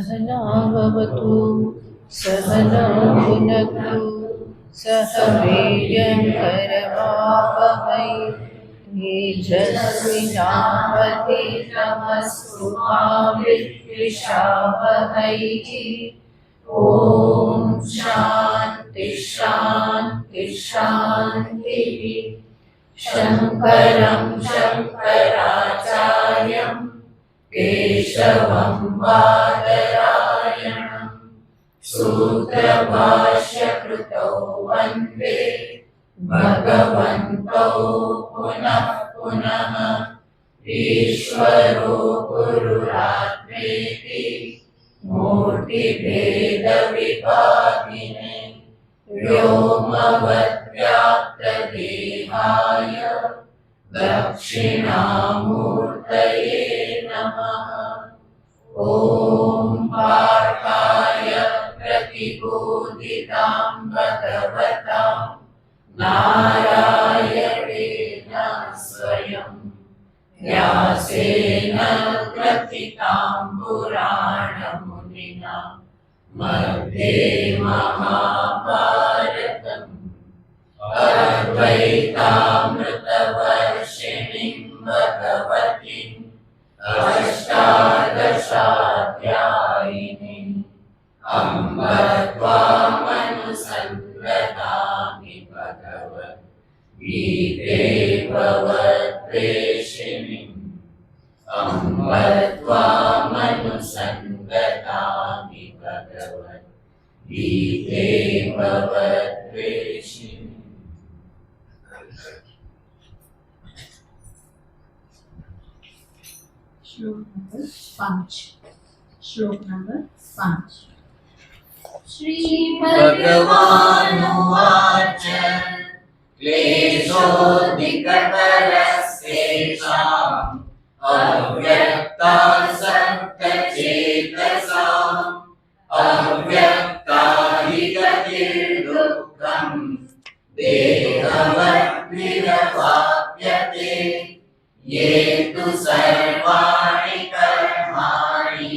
सहनाववतु सहनौ भुनक्तु सह वीर्यङ्करवावहै तेजस्विनावधीतमस्तु मा विद्विषावहै। ॐ शान्ति शान्ति शान्तिः। शङ्करं शङ्कराचार्यं केशवं बादरायणं सूत्रभाष्यकृतौ वन्दे भगवन्तौ पुनः पुनः। ईश्वरो गुरुरात्मेति मूर्तिभेदविभागिने व्योमवद्व्याप्तदेहाय दक्षिणामूर्तये नमः। ॐ पार्थाय प्रतिबोधितां भगवता नारायणेन स्वयं व्यासेन ग्रथितां पुराणमुनिना मध्ये महाभारतम् अद्वैतामृतवर्षिणीं भगवतीम् अष्टादशाध्यायिनीम् अम्ब त्वामनुसन्दधामि भगवद्गीते भवद्वेषिणीम् अम्ब त्वामनुसन्दधामि भगवद्गीते भवद्वेषिणीम्। श्लोक नंबर 5। श्री भगवानुवाच क्लेशोऽधिकतरस्तेषाम् अव्यक्तासक्तचेतसाम् अव्यक्ता हि गतिर्दुःखम् देहवद्भिरवाप्यते। ये तु सर्वाणि कर्माणि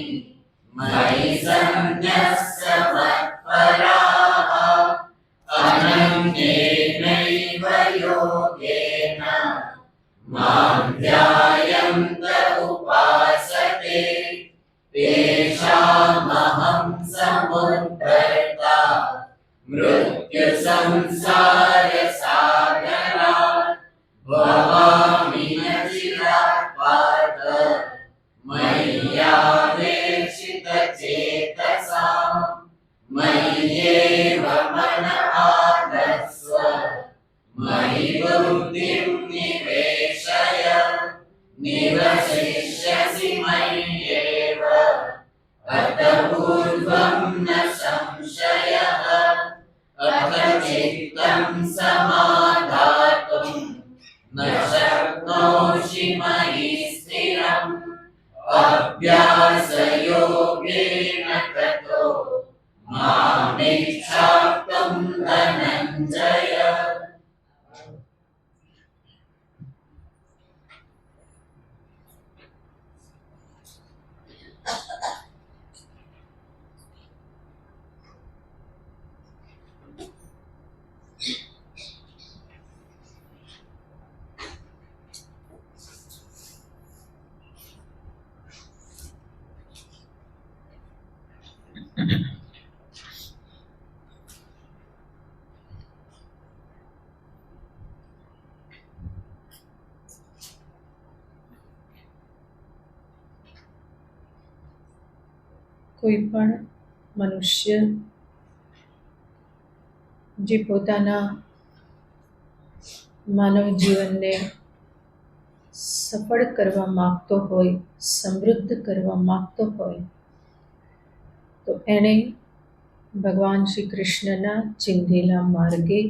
मयि सन्न्यस्य मत्पराः अनन्येनैव योगेन मां ध्यायन्त उपासते। तेषामहं समुद्धर्ता मृत्युसंसारसागरात् भवामि न चिरात् पार्थ मय्यावेशितचेतसाम् मय्येव मन आधत्स्व मयि बुद्धिं निवेशय निवसिष्यसि मय्येव अत पूर्वं न संशयः। अथ चित्तं समाधातुं न शक्नोषि मयि स्थिरम् अभ्यासयोगेन ततो मामिच्छाप्तुं धनञ्जय। કોઈ પણ મનુષ્ય જે પોતાના માનવ જીવનને સફળ કરવા માગતો હોય, સમૃદ્ધ કરવા માગતો હોય, તો એણે ભગવાન શ્રી કૃષ્ણના ચિંધેલા માર્ગે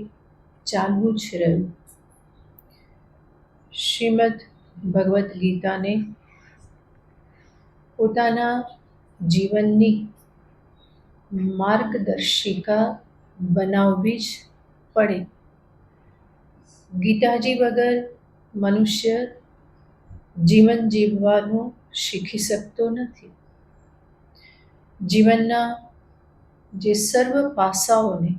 ચાલવું જ રહ્યું. શ્રીમદ ભગવદ્ ગીતાને પોતાના જીવનની માર્ગદર્શિકા બનાવવી જ પડે. ગીતાજી વગર મનુષ્ય જીવન જીવવાનું શીખી શકતો નથી. જીવનના જે સર્વ પાસાઓને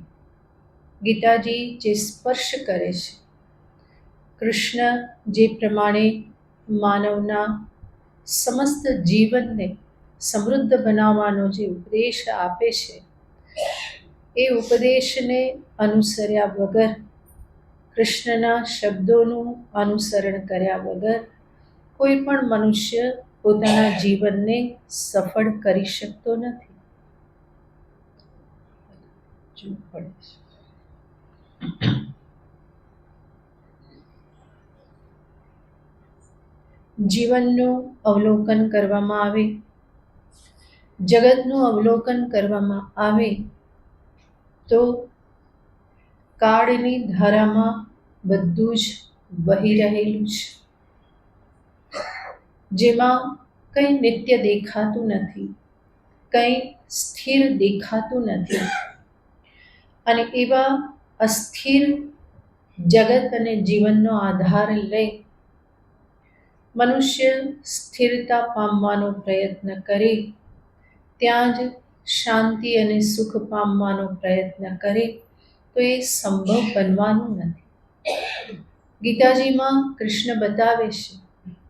ગીતાજી જે સ્પર્શ કરે છે, કૃષ્ણ જે પ્રમાણે માનવના સમસ્ત જીવનને સમૃદ્ધ બનાવવાનો જે ઉપદેશ આપે છે, એ ઉપદેશને અનુસર્યા વગર, કૃષ્ણના શબ્દોનું અનુસરણ કર્યા વગર કોઈ પણ મનુષ્ય પોતાના જીવનને સફળ કરી શકતો નથી. જીવનનું અવલોકન કરવામાં આવે, જગતનું અવલોકન કરવામાં આવે તો કાળની ધારામાં બધું જ વહી રહેલું છે, જેમાં કંઈ નિત્ય દેખાતું નથી, કંઈ સ્થિર દેખાતું નથી. અને એવા અસ્થિર જગત અને જીવનનો આધાર લઈ મનુષ્ય સ્થિરતા પામવાનો પ્રયત્ન કરે, ત્યાં જ શાંતિ અને સુખ પામવાનો પ્રયત્ન કરે તો એ સંભવ બનવાનું નથી. ગીતાજીમાં કૃષ્ણ બતાવે છે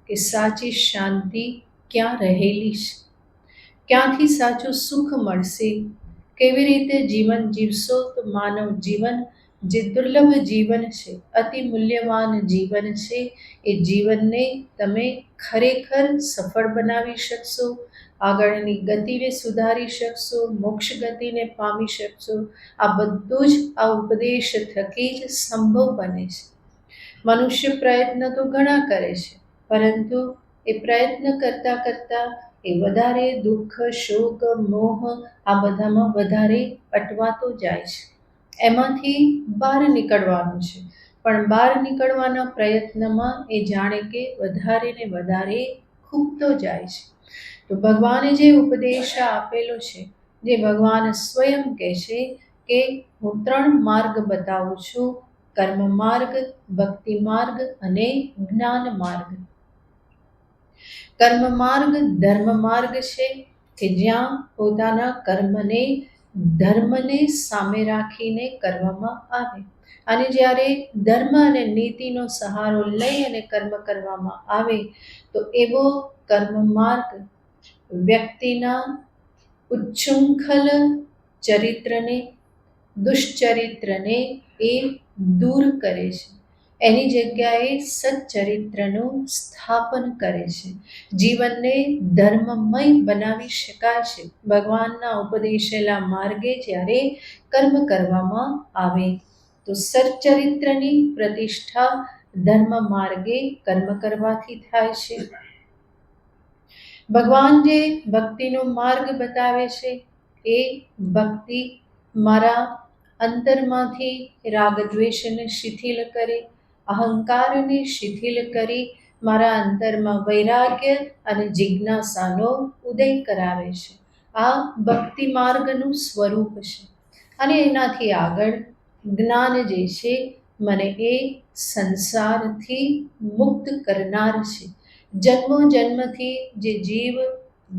કે સાચી શાંતિ ક્યાં રહેલી છે, ક્યાંથી સાચું સુખ મળશે, કેવી રીતે જીવન જીવશો તો માનવ જીવન જે દુર્લભ જીવન છે, અતિ મૂલ્યવાન જીવન છે, એ જીવનને તમે ખરેખર સફળ બનાવી શકશો, આગળની ગતિને સુધારી શકશો, મોક્ષ ગતિને પામી શકશો. આ બધું જ આ ઉપદેશ થકી જ સંભવ બને છે. મનુષ્ય પ્રયત્ન તો ઘણા કરે છે, પરંતુ એ પ્રયત્ન કરતાં કરતાં એ વધારે દુઃખ, શોક, મોહ આ બધામાં વધારે અટવાતો જાય છે. એમાંથી બહાર નીકળવાનું છે, પણ બહાર નીકળવાના પ્રયત્નમાં એ જાણે કે વધારે ને વધારે ખૂબતો જાય છે. તો ભગવાને જે ઉપદેશ આપેલો છે, જે ભગવાન સ્વયં કહે છે કે હું 3 માર્ગ બતાવું છું, કર્મ માર્ગ, ભક્તિ માર્ગ અને જ્ઞાન માર્ગ. કર્મ માર્ગ ધર્મ માર્ગ છે કે જ્યાં પોતાના કર્મને ધર્મને સામે રાખીને કરવામાં આવે, અને જ્યારે ધર્મ અને નીતિનો સહારો લઈ અને કર્મ કરવામાં આવે તો એવો કર્મ માર્ગ વ્યક્તિના ઉચ્છૃંખલ ચરિત્રને, દુષ્ચરિત્રને એ દૂર કરે છે, એની જગ્યાએ સચ્ચરિત્રનું સ્થાપન કરે છે. જીવનને ધર્મમય બનાવી શકાય છે ભગવાનના ઉપદેશેલા માર્ગે જ્યારે કર્મ કરવામાં આવે તો. સચ્ચરિત્રની પ્રતિષ્ઠા ધર્મ માર્ગે કર્મ કરવાથી થાય છે. ભગવાન જે ભક્તિનો માર્ગ બતાવે છે, એ ભક્તિ મારા અંતરમાંથી રાગદ્વેષને શિથિલ કરે, અહંકારને શિથિલ કરી મારા અંતરમાં વૈરાગ્ય અને જિજ્ઞાસાનો ઉદય કરાવે છે. આ ભક્તિ માર્ગનું સ્વરૂપ છે. અને એનાથી આગળ જ્ઞાન જે છે, મને એ સંસારથી મુક્ત કરનાર છે. જન્મો જન્મથી જે જીવ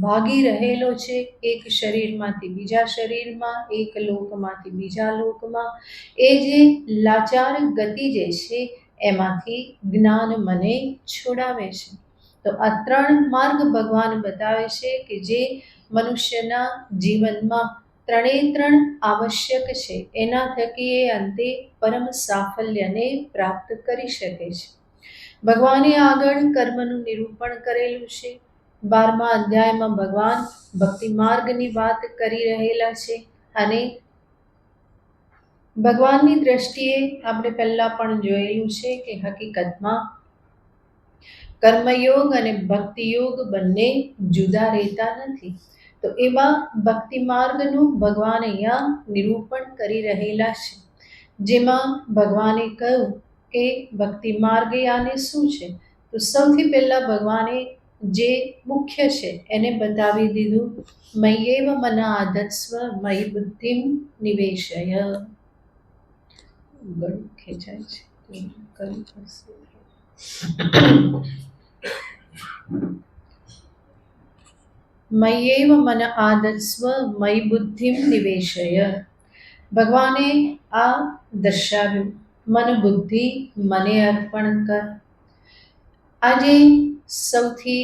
ભાગી રહેલો છે, એક શરીરમાંથી બીજા શરીરમાં, એક લોકમાંથી બીજા લોકમાં, એ જે લાચાર ગતિ જે છે એમાંથી જ્ઞાન મને છોડાવે છે. તો આ 3 માર્ગ ભગવાન બતાવે છે કે જે મનુષ્યના જીવનમાં 3 આવશ્યક છે, એના થકી એ અંતે પરમ સાફલ્યને પ્રાપ્ત કરી શકે છે. ભગવાને આગળ કર્મનું નિરૂપણ કરેલું છે. 12મા અધ્યાયમાં ભગવાન ભક્તિ માર્ગની વાત કરી રહેલા છે. અને ભગવાનની દ્રષ્ટિએ આપણે પહેલાં પણ જોયેલું છે કે હકીકતમાં કર્મયોગ અને ભક્તિયોગ બંને જુદા રહેતા નથી. તો એવા ભક્તિ માર્ગનું ભગવાન અહીંયા નિરૂપણ કરી રહેલા છે, જેમાં ભગવાને કહ્યું કે ભક્તિ માર્ગ આને શું છે. તો સૌથી પહેલાં ભગવાને જે મુખ્ય છે એને બતાવી દીધું. મય્યેવ મન આધત્સ્વ મયી બુદ્ધિમ નિવેશય. ગળું ખેંચાય છે, કરવું પડશે. મય્યેવ મન આદત્સ્વ મયી બુદ્ધિમ નિવેશય. ભગવાને આ દર્શાવ્યું, મન બુદ્ધિ મને અર્પણ કર. આજે સૌથી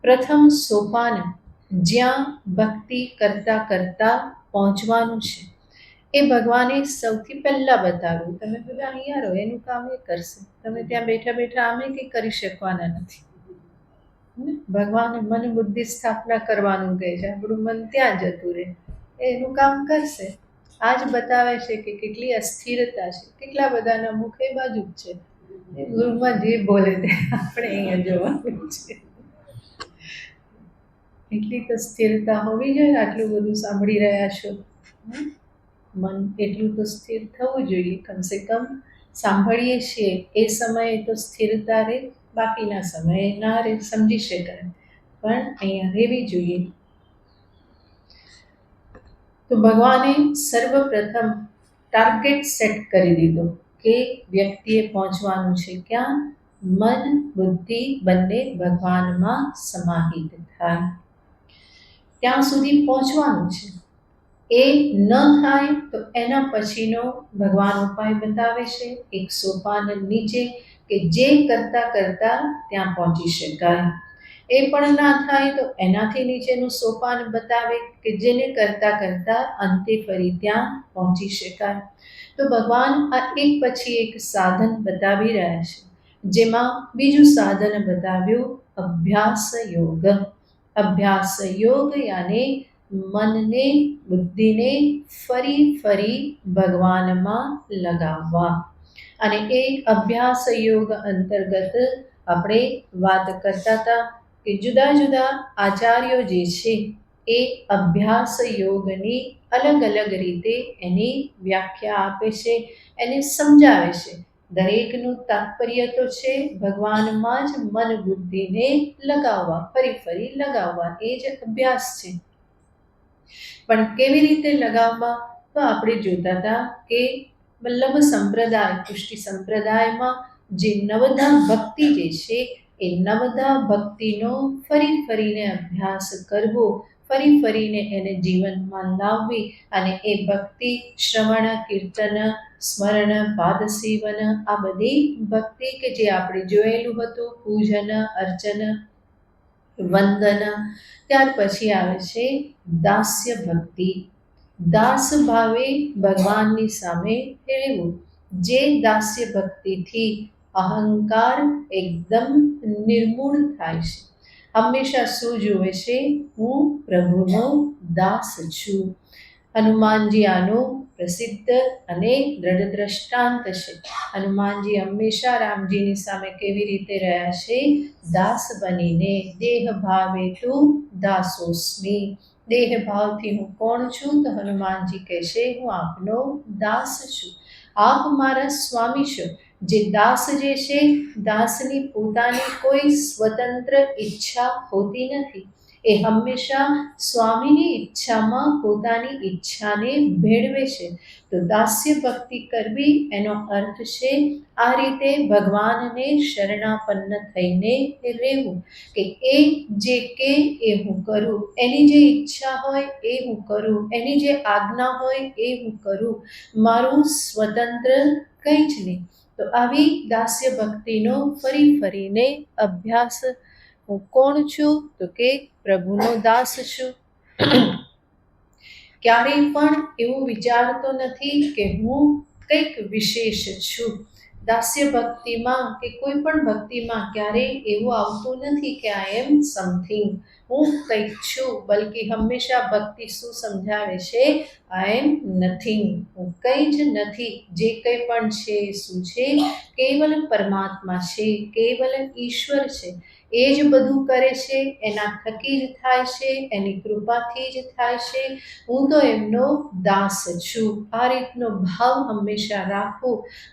પ્રથમ સોપાન જ્યાં ભક્તિ કરતા કરતા પહોંચવાનું છે એ ભગવાને સૌથી પહેલા બતાવ્યું. તમે બધા અહીંયા રહો, એનું કામ એ કરશે. તમે ત્યાં બેઠા બેઠા આમે કંઈ કરી શકવાના નથી. ભગવાને મન બુદ્ધિ સ્થાપના કરવાનું કહે છે. આપણું મન ત્યાં જતું રહે, એનું કામ કરશે. આ જ બતાવે છે કે કેટલી અસ્થિરતા છે. કેટલા બધાના મુખ એ બાજુ જ છે. ગુરુમાં જે બોલે તે આપણે અહીંયા જોવાનું છે. એટલી તો સ્થિરતા હોવી જોઈએ. આટલું બધું સાંભળી રહ્યા છો, મન એટલું તો સ્થિર થવું જોઈએ. કમસે કમ સાંભળીએ છીએ એ સમયે તો સ્થિરતા રહે, બાકીના સમયે ના રહે, સમજી શકાય, પણ અહીંયા રહેવી જોઈએ. તો ભગવાને સર્વપ્રથમ ટાર્ગેટ સેટ કરી દીધો કે વ્યક્તિએ પહોંચવાનું છે ક્યાં? મન બુદ્ધિ બંને ભગવાનમાં સમાહિત થાય ત્યાં સુધી પહોંચવાનું છે. એ ન થાય તો એના પછીનો ભગવાન ઉપાય બતાવે છે, એક સોપાન નીચે, કે જે કરતા કરતા ત્યાં પહોંચી શકાય. એ પણ ના થાય તો એનાથી નીચેનું સોપાન બતાવે કે જેને કરતા કરતા અંતે ફરી ત્યાં પહોંચી શકાય. તો ભગવાન આ એક પછી એક સાધન બતાવી રહ્યા છે. જેમાં બીજું સાધન બતાવ્યું અભ્યાસ યોગ. અભ્યાસ યોગ યાને મનને બુદ્ધિને ફરી ફરી ભગવાનમાં લગાવવા. અને એ અભ્યાસ યોગ અંતર્ગત આપણે વાત કરતા હતા કે જુદા જુદા આચાર્યો જે છે એ અભ્યાસ યોગની અલગ અલગ રીતે એની વ્યાખ્યા આપે છે, એને સમજાવે છે. દરેકનું તાત્પર્ય તો છે ભગવાનમાં જ મન બુદ્ધિને લગાવવા, ફરી ફરી લગાવવા. એ જ અભ્યાસ છે. પણ કેવી રીતે લગાવવા? તો આપણે જોતા હતા કે વલ્લભ સંપ્રદાય, પુષ્ટિ સંપ્રદાયમાં જે નવધા ભક્તિ જે છે એ નવધા ભક્તિનો ફરી ફરીને અભ્યાસ કરવો, ફરી ફરીને એને જીવનમાં લાવવી. અને એ ભક્તિ શ્રવણ, કીર્તન, સ્મરણ, પાદસેવન, આ બધી ભક્તિ કે જે આપણે જોયેલું હતું, પૂજન, અર્ચન, વંદન. ત્યાર પછી આવે છે દાસ્ય ભક્તિ. દાસ ભાવે ભગવાનની સામે રહેવું. જે દાસ્ય ભક્તિથી અહંકાર એકદમ નિર્મૂળ થાય છે. હંમેશા શું જુએ છે? હું પ્રભુનો દાસ છું. હનુમાનજી આનું પ્રસિદ્ધ અને દ્રઢ દ્રષ્ટાંત છે. હનુમાનજી હંમેશા રામજીની સામે કેવી રીતે રહ્યા છે? દાસ બનીને. દેહ ભાવે તું દાસોસ્મી. દેહ ભાવથી હું કોણ છું? તો હનુમાનજી કહેશે હું આપનો દાસ છું, આપ મારા સ્વામી છો. જે દાસ જે છે, દાસની પોતાની કોઈ સ્વતંત્ર ઈચ્છા હોતી નથી. એ હંમેશા સ્વામીની ઈચ્છામાં પોતાની ઈચ્છાને ભેળવે છે. તો દાસ્ય ભક્તિ કરવી એનો અર્થ છે આ રીતે ભગવાનને શરણાપન્ન થઈને રહેવું, કે એ જે કે એ હું કરું, એની જે ઈચ્છા હોય એ હું કરું, એની જે આજ્ઞા હોય એ હું કરું, મારું સ્વતંત્ર કંઈ જ નહીં. તો આવી દાસ્ય ભક્તિનો ફરી ફરીને અભ્યાસ. હું કોણ છું? તો કે પ્રભુનો દાસ છું. ક્યારેય પણ એવું વિચારતો નથી કે હું કંઈક વિશેષ છું. દાસ્ય ભક્તિમાં કે કોઈ પણ ભક્તિમાં ક્યારેય એવું આવતું નથી કે આઈ એમ સમથિંગ, હું કંઈક છું. બલ્કે હંમેશા ભક્તિ શું સમજાવે છે? આઈ એમ નથિંગ, હું કંઈ જ નથી. જે કંઈ પણ છે એ શું છે? કેવલ પરમાત્મા છે, કેવલ ઈશ્વર છે. એ જ બધું કરે છે, એના થકી જ થાય છે, એની કૃપાથી જ થાય છે. હું તો એમનો દાસ છું. આ રીતનો ભાવ હંમેશા રાખવો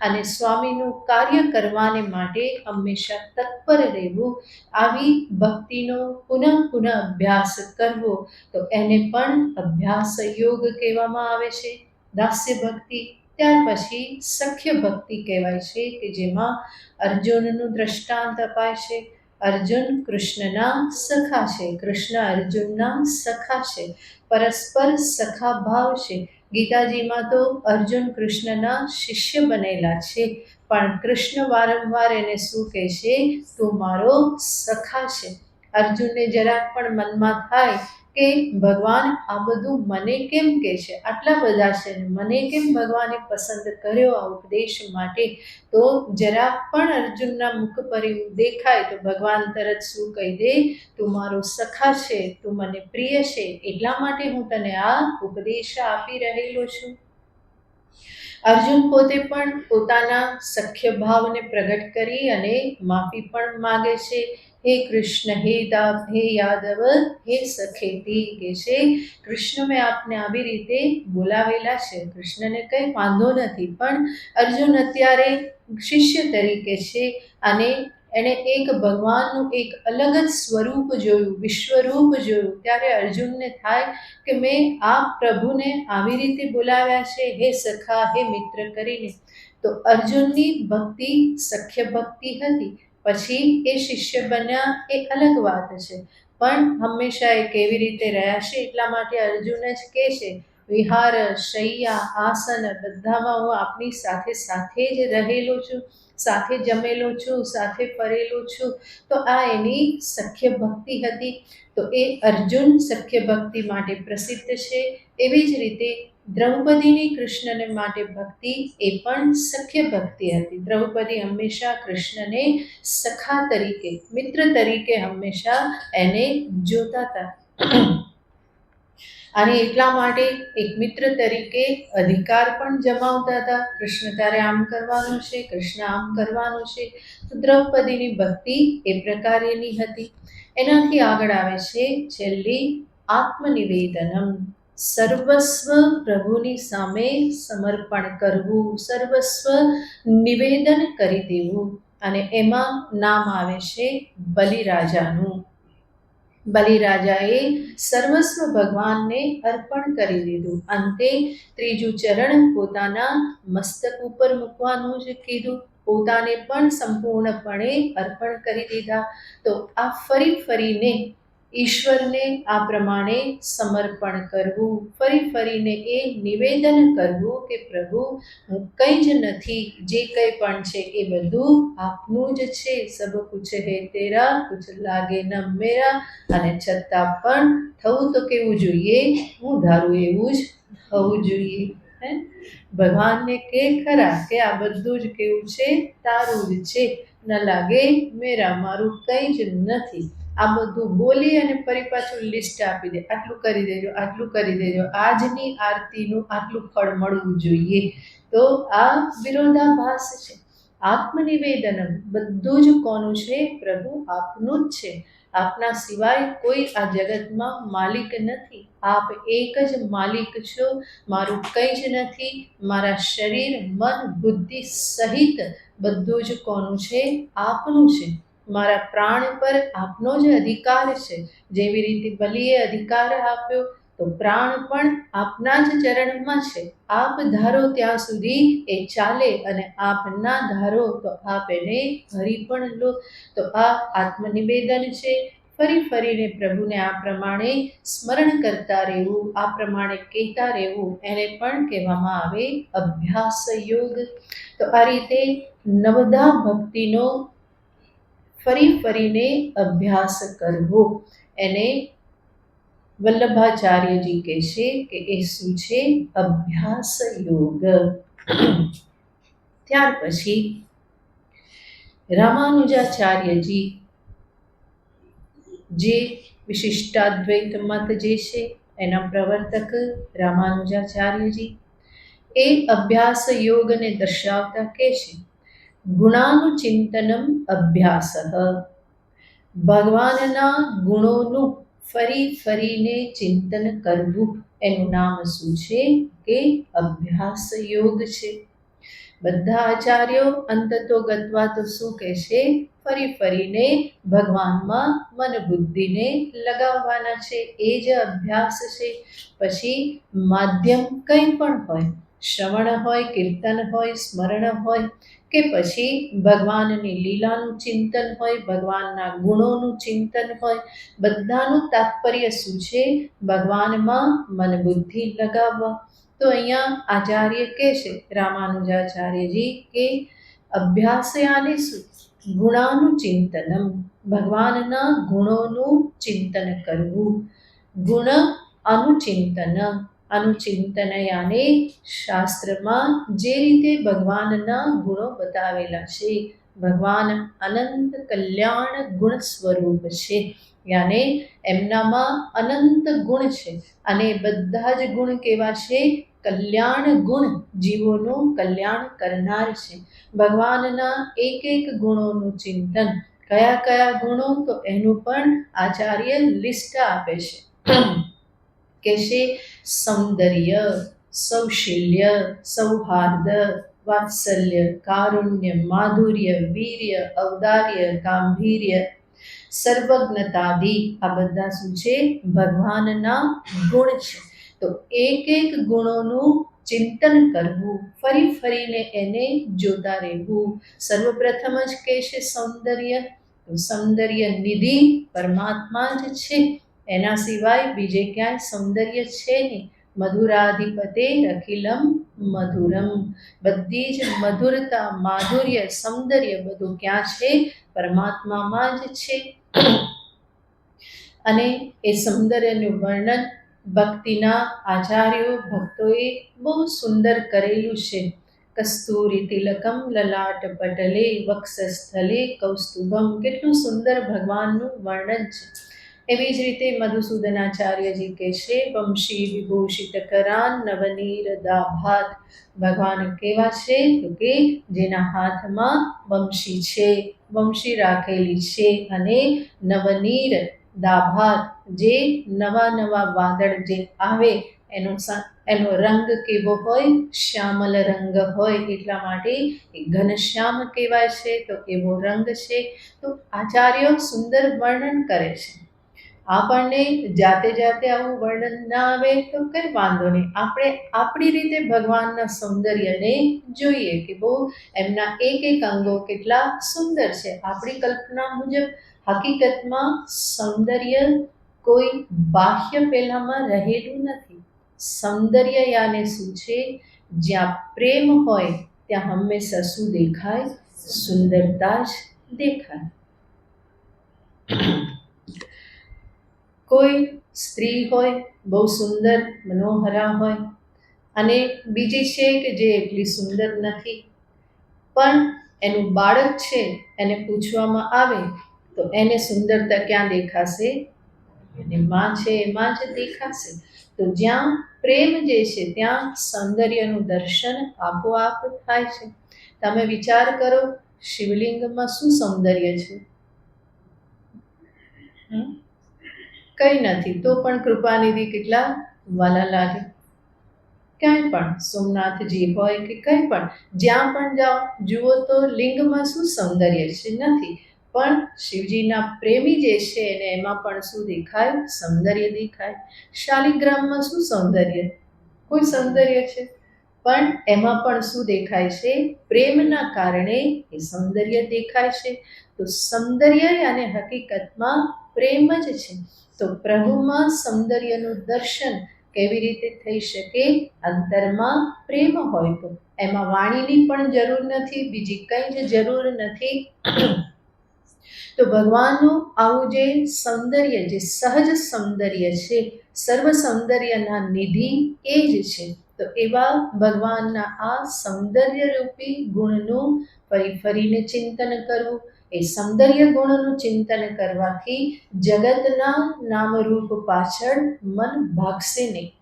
અને સ્વામીનું કાર્ય કરવાને માટે હંમેશા તત્પર રહેવું. આવી ભક્તિનો પુનઃ પુનઃ અભ્યાસ કરવો, તો એને પણ અભ્યાસ યોગ કહેવામાં આવે છે. દાસ્ય ભક્તિ. ત્યાર પછી સખ્ય ભક્તિ કહેવાય છે, કે જેમાં અર્જુનનું દ્રષ્ટાંત અપાય છે. અર્જુન કૃષ્ણના સખા છે, કૃષ્ણ અર્જુનના સખા છે, પરસ્પર સખા ભાવ છે. ગીતાજીમાં તો અર્જુન કૃષ્ણના શિષ્ય બનેલા છે, પણ કૃષ્ણ વારંવાર એને શું કહે છે? તું મારો સખા છે. અર્જુનને જરાક પણ મનમાં થાય કે ભગવાન આ બધું મને કેમ કહે છે, આટલા બધા છે ને મને કેમ ભગવાને પસંદ કર્યો આ ઉપદેશ માટે, તો જરાક પણ અર્જુનના મુખ પર એવું દેખાય તો ભગવાન તરત શું કહી દે? તું મારો સખા છે, તું મને પ્રિય છે, એટલા માટે હું તને આ ઉપદેશ આપી રહેલો છું. અર્જુન પોતે પણ પોતાના સખ્ય ભાવને પ્રગટ કરી અને માફી પણ માગે છે. હે કૃષ્ણ, હે યાદવ, હે સખેતી કે છે, કૃષ્ણ મેં આપને આવી રીતે બોલાવેલા છે. કૃષ્ણને કંઈ વાંધો નથી, પણ અર્જુન અત્યારે શિષ્ય તરીકે છે અને એણે એક ભગવાનનું એક અલગ જ સ્વરૂપ જોયું, વિશ્વરૂપ જોયું, ત્યારે અર્જુનને થાય કે મેં આ પ્રભુને આવી રીતે બોલાવ્યા છે, હે સખા, હે મિત્ર કરીને. તો અર્જુનની ભક્તિ સખ્ય ભક્તિ હતી, પછી એ શિષ્ય બન્યા એ અલગ વાત છે, પણ હંમેશા એ કેવી રીતે રહ્યા છે એટલા માટે અર્જુન જ કહે છે, વિહાર, શૈયા, આસન બધામાં હું આપની સાથે સાથે જ રહેલો છું, સાથે જમેલો છું, સાથે ફરેલો છું. તો આ એની સખ્ય ભક્તિ હતી. તો એ અર્જુન સખ્ય ભક્તિ માટે પ્રસિદ્ધ છે. એવી જ રીતે દ્રૌપદીની કૃષ્ણને માટે ભક્તિ એ પણ સખ્ય ભક્તિ હતી. દ્રૌપદી હંમેશા કૃષ્ણને સખા તરીકે, મિત્ર તરીકે હંમેશા એને જોતા હતા. અને એટલા માટે એક મિત્ર તરીકે અધિકાર પણ જમાવતા હતા. કૃષ્ણ તારે આમ કરવાનું છે, કૃષ્ણ આમ કરવાનું છે. તો દ્રૌપદીની ભક્તિ એ પ્રકારેની હતી. એનાથી આગળ આવે છે છેલ્લી આત્મનિવેદનમ. સર્વસ્વ પ્રભુની સામે સમર્પણ કરવું, સર્વસ્વ નિવેદન કરી દેવું. અને એમાં નામ આવે છે બલિરાજાનું. બલિરાજાએ સર્વસ્વ ભગવાનને અર્પણ કરી દીધું. અંતે ત્રીજું ચરણ પોતાના મસ્તક ઉપર મૂકવાનું જ કીધું, પોતાને પણ સંપૂર્ણપણે અર્પણ કરી દીધા. તો આ ફરીને ઈશ્વરને આ પ્રમાણે સમર્પણ કરવું, ફરીને એ નિવેદન કરવું કે પ્રભુ હું કંઈ જ નથી, જે કંઈ પણ છે એ બધું આપનું જ છે. સબ કુછ હે તેરા, કુછ લાગે ન મેરા. અને છતાં પણ થવું તો કેવું જોઈએ? હું ધારું એવું જ થવું જોઈએ. હે ભગવાનને કે ખરા કે આ બધું જ કેવું છે? તારું જ છે. ન લાગે મેરા, મારું કંઈ જ નથી. આ બધું બોલી અને ફરી પાછું લિસ્ટ આપી દે, આટલું કરી દેજો, આટલું કરી દેજો, આજની આરતીનું આટલું ફળ મળવું જોઈએ. તો આ વિરોધાભાસ છે. આત્મનિવેદનમ, બધું જ કોનું છે? પ્રભુ આપનું જ છે. આપના સિવાય કોઈ આ જગતમાં માલિક નથી. આપ એક જ માલિક છો. મારું કંઈ જ નથી. મારા શરીર, મન, બુદ્ધિ સહિત બધું જ કોનું છે? આપનું છે. મારા પ્રાણ પર આપનો જ અધિકાર છે. જેવી રીતે બલિએ અધિકાર આપ્યો, તો પ્રાણ પણ આપના જ ચરણમાં છે. આપ ધારો ત્યાં સુધી એ ચાલે, અને આપ ના ધારો તો આપ એને હરી પણ લો. તો આ આત્મનિવેદન છે. ફરીને પ્રભુને આ પ્રમાણે સ્મરણ કરતા રહેવું, આ પ્રમાણે કહેતા રહેવું, એને પણ કહેવામાં આવે અભ્યાસ યોગ. તો આ રીતે નવધા ભક્તિનો ફરીને અભ્યાસ કરવો, એને વલ્લભાચાર્યજી કહે છે કે એ શું છે? અભ્યાસ યોગ. ત્યાર પછી રામાનુજાચાર્યજી, જે વિશિષ્ટાદ્વૈત મત જે છે એના પ્રવર્તક રામાનુજાચાર્યજી, એ અભ્યાસ યોગને દર્શાવતા કહે છે, ગુણાનુચિંતનમ અભ્યાસ. ભગવાનના ગુણોનું ફરીને ચિંતન કરવું, એનું નામ શું છે? કે અભ્યાસ યોગ છે. બધા આચાર્યો અંતતો ગત્વા તો શું કહે છે? ફરીને ભગવાનમાં મન બુદ્ધિને લગાવવાના છે. એ જ અભ્યાસ છે. પછી માધ્યમ કંઈ પણ હોય, શ્રવણ હોય, કીર્તન હોય, સ્મરણ હોય, કે પછી ભગવાનની લીલાનું ચિંતન હોય, ભગવાનના ગુણોનું ચિંતન હોય, બધાનું તાત્પર્ય શું છે? ભગવાનમાં મન બુદ્ધિ લગાવવા. તો અહીંયા આચાર્ય કહે છે, રામાનુજાચાર્યજી, કે અભ્યાસયાને શું? ગુણાનું ચિંતનમ, ભગવાનના ગુણોનું ચિંતન કરવું. ગુણ અનુચિંતન, અનુચિંતનયાને, શાસ્ત્રમાં જે રીતે ભગવાનના ગુણો બતાવેલા છે, ભગવાન અનંત કલ્યાણ ગુણ સ્વરૂપ છે, યાને એમનામાં અનંત ગુણ છે, અને બધા જ ગુણ કેવા છે? કલ્યાણ ગુણ, જીવોનું કલ્યાણ કરનાર છે. ભગવાનના એક એક ગુણોનું ચિંતન. કયા કયા ગુણો? તો એનું પણ આચાર્ય લિસ્ટ આપે છે. કે છે સૌંદર્ય, સૌશીલ્ય, સૌહાર્દ, વાત્સલ્ય, કારુણ્ય, માધુર્ય, વીર્ય, ઔદાર્ય, ગાંભીર્ય, સર્વજ્ઞતાદિ. આ બધા શું છે? ભગવાનના ગુણ છે. તો એક એક ગુણોનું ચિંતન કરવું, ફરી ફરીને એને જોતા રહેવું. સર્વપ્રથમ જ કહે છે સૌંદર્ય. તો સૌંદર્ય નિધિ પરમાત્મા જ છે, એના સિવાય બીજે ક્યાંય સૌંદર્ય છે નહીં. મધુરાધિપતે અખિલમ મધુરમ. બધી જ મધુરતા, માધુર્ય, સૌંદર્ય બધું ક્યાં છે? પરમાત્મામાં જ છે. અને એ સૌંદર્યનું વર્ણન ભક્તિના આચાર્યો, ભક્તોએ બહુ સુંદર કરેલું છે. કસ્તુરી તિલકમ લલાટ પટલે વક્ષસ્થલે કૌસ્તુભમ. કેટલું સુંદર ભગવાનનું વર્ણન છે. એવી જ રીતે મધુસૂદનાચાર્યજી કહે છે, વંશી વિભૂષિત કરાન નવનીર દાભાત. ભગવાન કેવા છે? તો કે જેના હાથમાં વંશી છે, વંશી રાખેલી છે, અને નવનીર દાભાત, જે નવા નવા વાદળ જે આવે એનો રંગ કેવો હોય? શ્યામલ રંગ હોય, એટલા માટે એ ઘનશ્યામ કહેવાય છે. તો એવો રંગ છે. તો આચાર્યો સુંદર વર્ણન કરે છે. આપણને જાતે જાતે આવું વર્ણન ના આવે તો કંઈ વાંધો નહીં, આપણે આપણી રીતે ભગવાનના સૌંદર્યને જોઈએ કે બહુ એમના એક એક અંગો કેટલા સુંદર છે. આપણી કલ્પના મુજબ હકીકતમાં સૌંદર્ય કોઈ બાહ્ય પેલામાં રહેલું નથી. સૌંદર્ય યાને શું છે? જ્યાં પ્રેમ હોય ત્યાં હંમેશા શું દેખાય? સુંદરતા જ દેખાય. કોઈ સ્ત્રી હોય બહુ સુંદર મનોહરા હોય, અને બીજી છે કે જે એટલી સુંદર નથી, પણ એનું બાળક છે, એને પૂછવામાં આવે તો એને સુંદરતા ક્યાં દેખાશે? એની માં છે એમાં જ દેખાશે. તો જ્યાં પ્રેમ જે છે ત્યાં સૌંદર્યનું દર્શન આપોઆપ થાય છે. તમે વિચાર કરો, શિવલિંગમાં શું સૌંદર્ય છે? કંઈ નથી, તો પણ કૃપાનિધિ કેટલા વાલા લાગે. ક્યાંય પણ સોમનાથજી હોય કે કંઈ પણ, જ્યાં પણ જાઓ જુઓ તો લિંગમાં શું સૌંદર્ય છે? નથી. પણ શિવજીના પ્રેમી જે છે એને એમાં પણ શું દેખાય? સૌંદર્ય દેખાય. શાલિગ્રામમાં શું સૌંદર્ય? કોઈ સૌંદર્ય છે? પણ એમાં પણ શું દેખાય છે? પ્રેમના કારણે એ સૌંદર્ય દેખાય છે. તો સૌંદર્ય અને હકીકતમાં પ્રેમ જ છે. તો પ્રભુમાં સૌંદર્યનું દર્શન કેવી રીતે થઈ શકે? અંતરમાં પ્રેમ હોય તો. એમાં વાણીની પણ જરૂર નથી, બીજી કંઈ જ જરૂર નથી. તો ભગવાનનું આવું જે સૌંદર્ય, જે સહજ સૌંદર્ય છે, સર્વ સૌંદર્યના નિધિ એ જ છે. તો એવા ભગવાનના આ સૌંદર્યરૂપી ગુણનું ફરી ફરીને ચિંતન કરવું. એ સૌંદર્ય ગુણનું ચિંતન કરવાથી જગતના નામરૂપ પાછળ મન ભાગશે નહીં.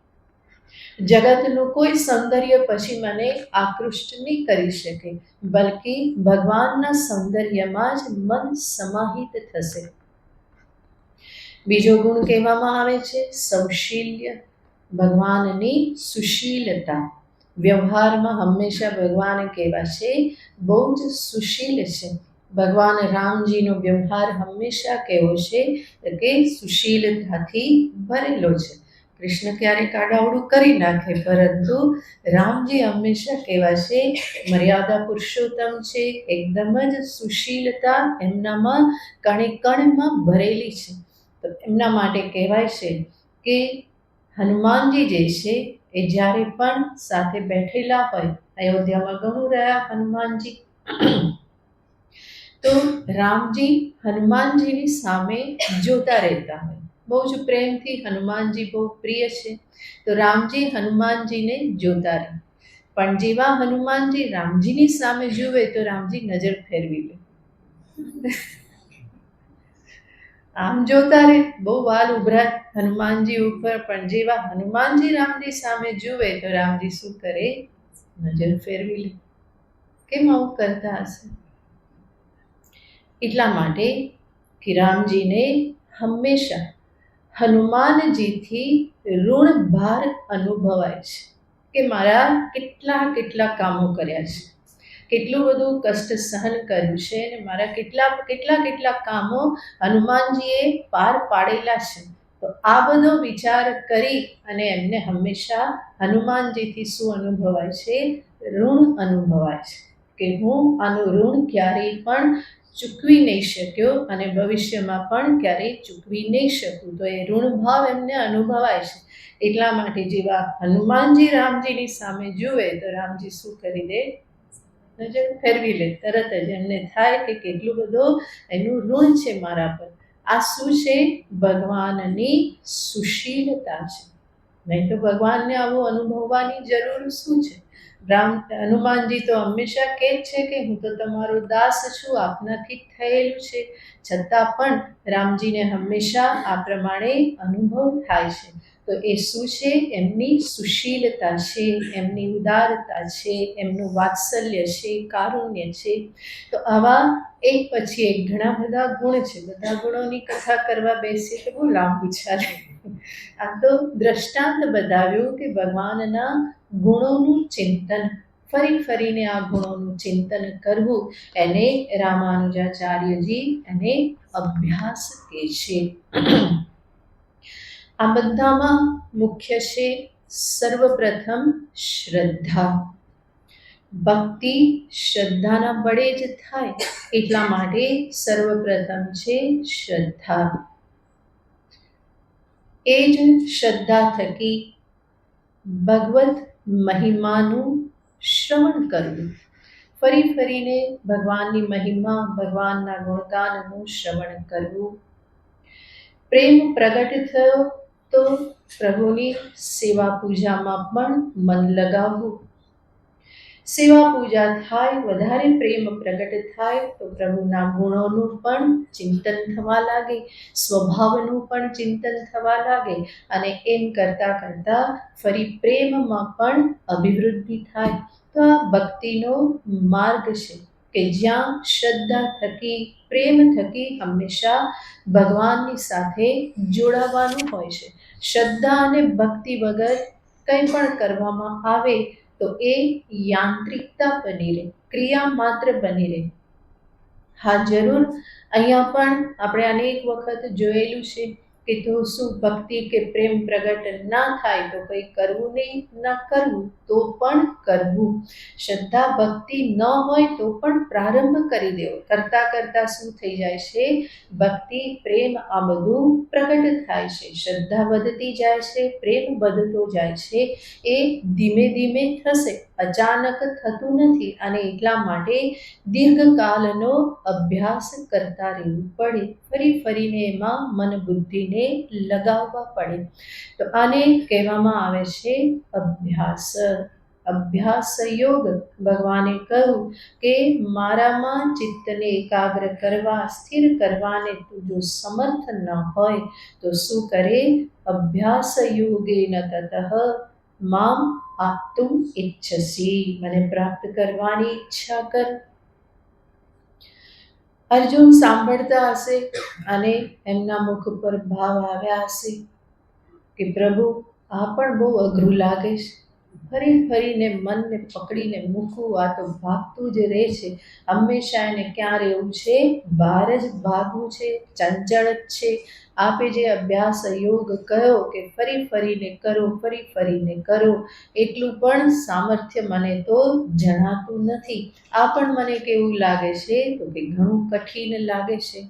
જગતનું કોઈ સૌંદર્ય પછી મને આકૃષ્ટ નહીં કરી શકે, બલકે ભગવાનના સૌંદર્યમાં જ મન સમાહિત થશે. બીજો ગુણ કહેવામાં આવે છે સૌશીલ્ય, ભગવાનની સુશીલતા. વ્યવહારમાં હંમેશા ભગવાન કેવા છે? બહુ જ સુશીલ છે. ભગવાન રામજીનો વ્યવહાર હંમેશા કેવો છે? કે સુશીલતાથી ભરેલો છે. કૃષ્ણ ક્યારેક આડાવડું કરી નાખે, પરંતુ રામજી હંમેશા કેવા છે, મર્યાદા પુરુષોત્તમ છે, એકદમ જ સુશીલતા એમનામાં કણે કણમાં ભરેલી છે. તો એમના માટે કહેવાય છે કે હનુમાનજી જે છે એ જ્યારે પણ સાથે બેઠેલા હોય, અયોધ્યામાં ઘણું રહ્યા હનુમાનજી, તો રામજી હનુમાનજીની સામે જોતા રહેતા હોય, બહુ જ પ્રેમથી, હનુમાનજી બહુ પ્રિય છે, તો રામજી હનુમાનજીને જોતા રહે. પણ જેવા હનુમાનજી રામજીની સામે જુએ તો રામજી નજર ફેરવી લે, આમ જોતા રહે, બહુ વાલ ઉભરાય હનુમાનજી ઉપર, પણ જેવા હનુમાનજી રામજી સામે જુએ તો રામજી શું કરે, નજર ફેરવી લે. કેમ આવું કરતા હશે? એટલા માટે કે રામજીને હંમેશા હનુમાનજીથી ઋણ ભાર અનુભવાય છે કે મારા કેટલા કેટલા કામો કર્યા છે, કેટલું બધું કષ્ટ સહન કર્યું છે, અને મારા કેટલા કામો હનુમાનજીએ પાર પાડેલા છે. તો આ બધો વિચાર કરી અને એમને હંમેશા હનુમાનજીથી શું અનુભવાય છે, ઋણ અનુભવાય છે કે હું આનું ઋણ ક્યારેય પણ ચૂકવી નહીં શક્યો અને ભવિષ્યમાં પણ ક્યારેય ચૂકવી નહીં શકું. તો એ ઋણ ભાવ એમને અનુભવાય છે. એટલા માટે જેવા હનુમાનજી રામજીની સામે જુએ તો રામજી શું કરી દે, નજર ફેરવી લે. તરત જ એમને થાય કે કેટલું બધું એનું ઋણ છે મારા પર. આ શું છે? ભગવાનની સુશીલતા છે. નહીં તો ભગવાનને આવું અનુભવવાની જરૂર શું છે? હનુમાનજી તો હંમેશા કહે છે કે હું તો તમારો દાસ છું, આપનાથી થયેલું છે, છતાં પણ રામજીને હંમેશા આ પ્રમાણે અનુભવ થાય છે. તો એ શું છે? એમની સુશીલતા છે, એમની ઉદારતા છે, એમનું વાત્સલ્ય છે, કારુણ્ય છે. તો આવા એક પછી એક ઘણા બધા ગુણ છે. બધા ગુણોની કથા કરવા બેસીએ તો બહુ લાંબુ ચાલે. આ તો દ્રષ્ટાંત બતાવ્યું કે ભગવાનના ગુણોનું ચિંતન, ફરીને આ ગુણોનું ચિંતન કરવું, એને રામાનુજાચાર્યજી એને અભ્યાસ કહે છે. આ બધામાં મુખ્ય છે સર્વપ્રથમ શ્રદ્ધા. ભક્તિ શ્રદ્ધાના બળે જ થાય, એટલા માટે સર્વપ્રથમ છે શ્રદ્ધા. એ જ શ્રદ્ધા થકી ભગવત મહિમાનું શ્રવણ કરવું, ફરીને ભગવાનની મહિમા, ભગવાનના ગુણગાનનું શ્રવણ કરવું. પ્રેમ પ્રગટ થયો તો પ્રભુની સેવા પૂજામાં પણ મન લગાવવું. સેવા પૂજા થાય, વધારે પ્રેમ પ્રગટ થાય તો પ્રભુના ગુણોનું પણ ચિંતન થવા લાગે, સ્વભાવનું પણ ચિંતન થવા લાગે, અને એમ કરતાં ફરી પ્રેમમાં પણ અભિવૃદ્ધિ થાય. તો આ ભક્તિનો માર્ગ છે કે જ્યાં શ્રદ્ધા થકી, પ્રેમ થકી હંમેશા ભગવાનની સાથે જોડાવાનું હોય છે. શ્રદ્ધા અને ભક્તિ વગર કંઈ પણ કરવામાં આવે તો એ યાંત્રિકતા બની રહે, ક્રિયા માત્ર બની રહે. હા, જરૂર અહીંયા પણ આપણે અનેક વખત જોયેલું છે કે તો શું ભક્તિ કે પ્રેમ પ્રગટ ના થાય તો કંઈ કરવું નહીં, ના કરવું તો પણ કરવું. શ્રદ્ધા ભક્તિ ન હોય તો પણ પ્રારંભ કરી દેવો. કરતાં શું થઈ જાય છે? ભક્તિ પ્રેમ આ બધું પ્રગટ થાય છે. શ્રદ્ધા વધતી જાય છે, પ્રેમ વધતો જાય છે. એ ધીમે થશે, અચાનક થતું નથી. અને એટલા માટે દીર્ઘકાલનો અભ્યાસ કરતા રહેવું પડે, ફરીને એમાં મન બુદ્ધિને લગાવવા પડે. તો આને કહેવામાં આવે છે અભ્યાસ. અભ્યાસ યોગ. ભગવાને કહ્યું કે મારામાં ચિત્તને એકાગ્ર કરવા, સ્થિર કરવાને તું જો સમર્થ ન હોય તો શું કરે? અભ્યાસ યોગેન તતઃ મામ આપ્તુમ ઇચ્છસી. મને પ્રાપ્ત કરવાની ઈચ્છા કર. અર્જુન સાંભળતા હશે અને એમના મુખ પર ભાવ આવ્યા હશે કે પ્રભુ આ પણ બહુ અઘરું લાગે છે. ફરી ફરીને મનને પકડીને મૂકવું, આ તો ભાગતું જ રહે છે. હંમેશા એને ક્યાં રહેવું છે? બહાર જ ભાગવું છે, ચંચળ જ છે. આપે જે અભ્યાસ યોગ કહ્યો કે ફરી ફરીને કરો, ફરી ફરીને કરો, એટલું પણ સામર્થ્ય મને તો જણાતું નથી. આ પણ મને કેવું લાગે છે? તો કે ઘણું કઠિન લાગે છે.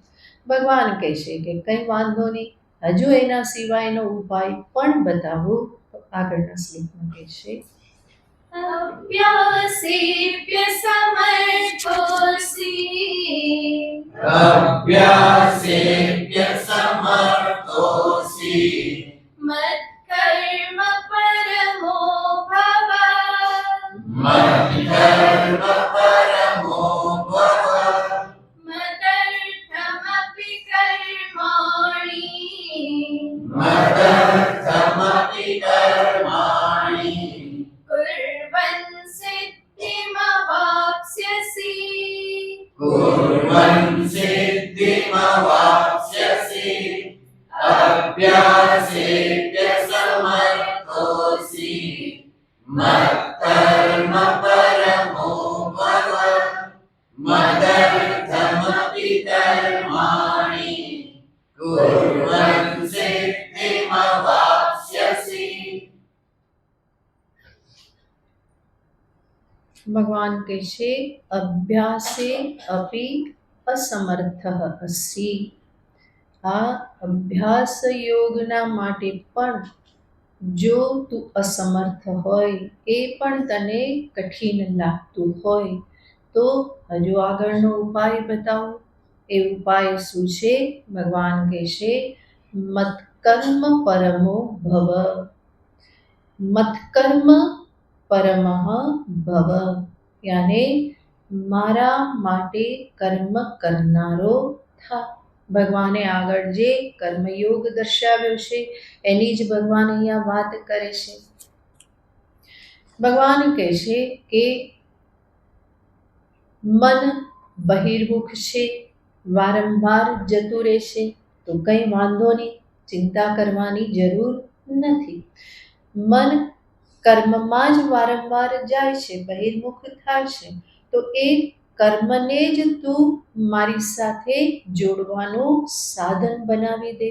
ભગવાન કહે છે કે કંઈ વાંધો નહીં, હજુ એના સિવાયનો ઉપાય પણ બતાવું. આગળના શ્લોકમાં કહે છે, अभ्यासेभ्य समर्थोऽसि अभ्यासेभ्य समर्थोऽसि मत्कर्म परमो भव मत्कर्म परमो भव मदर्थमपि कर्माणि मदर्थमपि कर्माणि कुर्वन् सिद्धिमवाप्स्यसि कुर्वन् सिद्धिमवाप्स्यसि अभ्यासेभ्य समर्थोऽसि मत्कर्म परमो भव मदर्थमपि कर्माणि कुर्वन् सिद्धिमवाप्स्यसि। ભગવાન કહે છે અભ્યાસે અપી અસમર્થ અસી. આ અભ્યાસ યોગના માટે પણ જો તું અસમર્થ હોય, એ પણ તને કઠિન લાગતું હોય, તો હજુ આગળનો ઉપાય બતાવો. એ ઉપાય શું છે? ભગવાન કહે છે મત્કર્મ પરમો ભવ. મત્કર્મ પરમઃ ભવ, યાને મારા માટે કર્મ કરનારો થા. ભગવાને આગળ જે કર્મયોગ દર્શાવ્યો છે એની જ ભગવાન અહીંયા વાત કરે છે. ભગવાન કહે છે કે મન બહિર્મુખ છે, વારંવાર જતું રહેશે, તો કંઈ વાંધો નહીં, ચિંતા કરવાની જરૂર નથી. મન કર્મમાં જ વારંવાર જાય છે, બહિર્મુખ થાય છે, તો એ કર્મને જ તું મારી સાથે જોડવાનું સાધન બનાવી દે.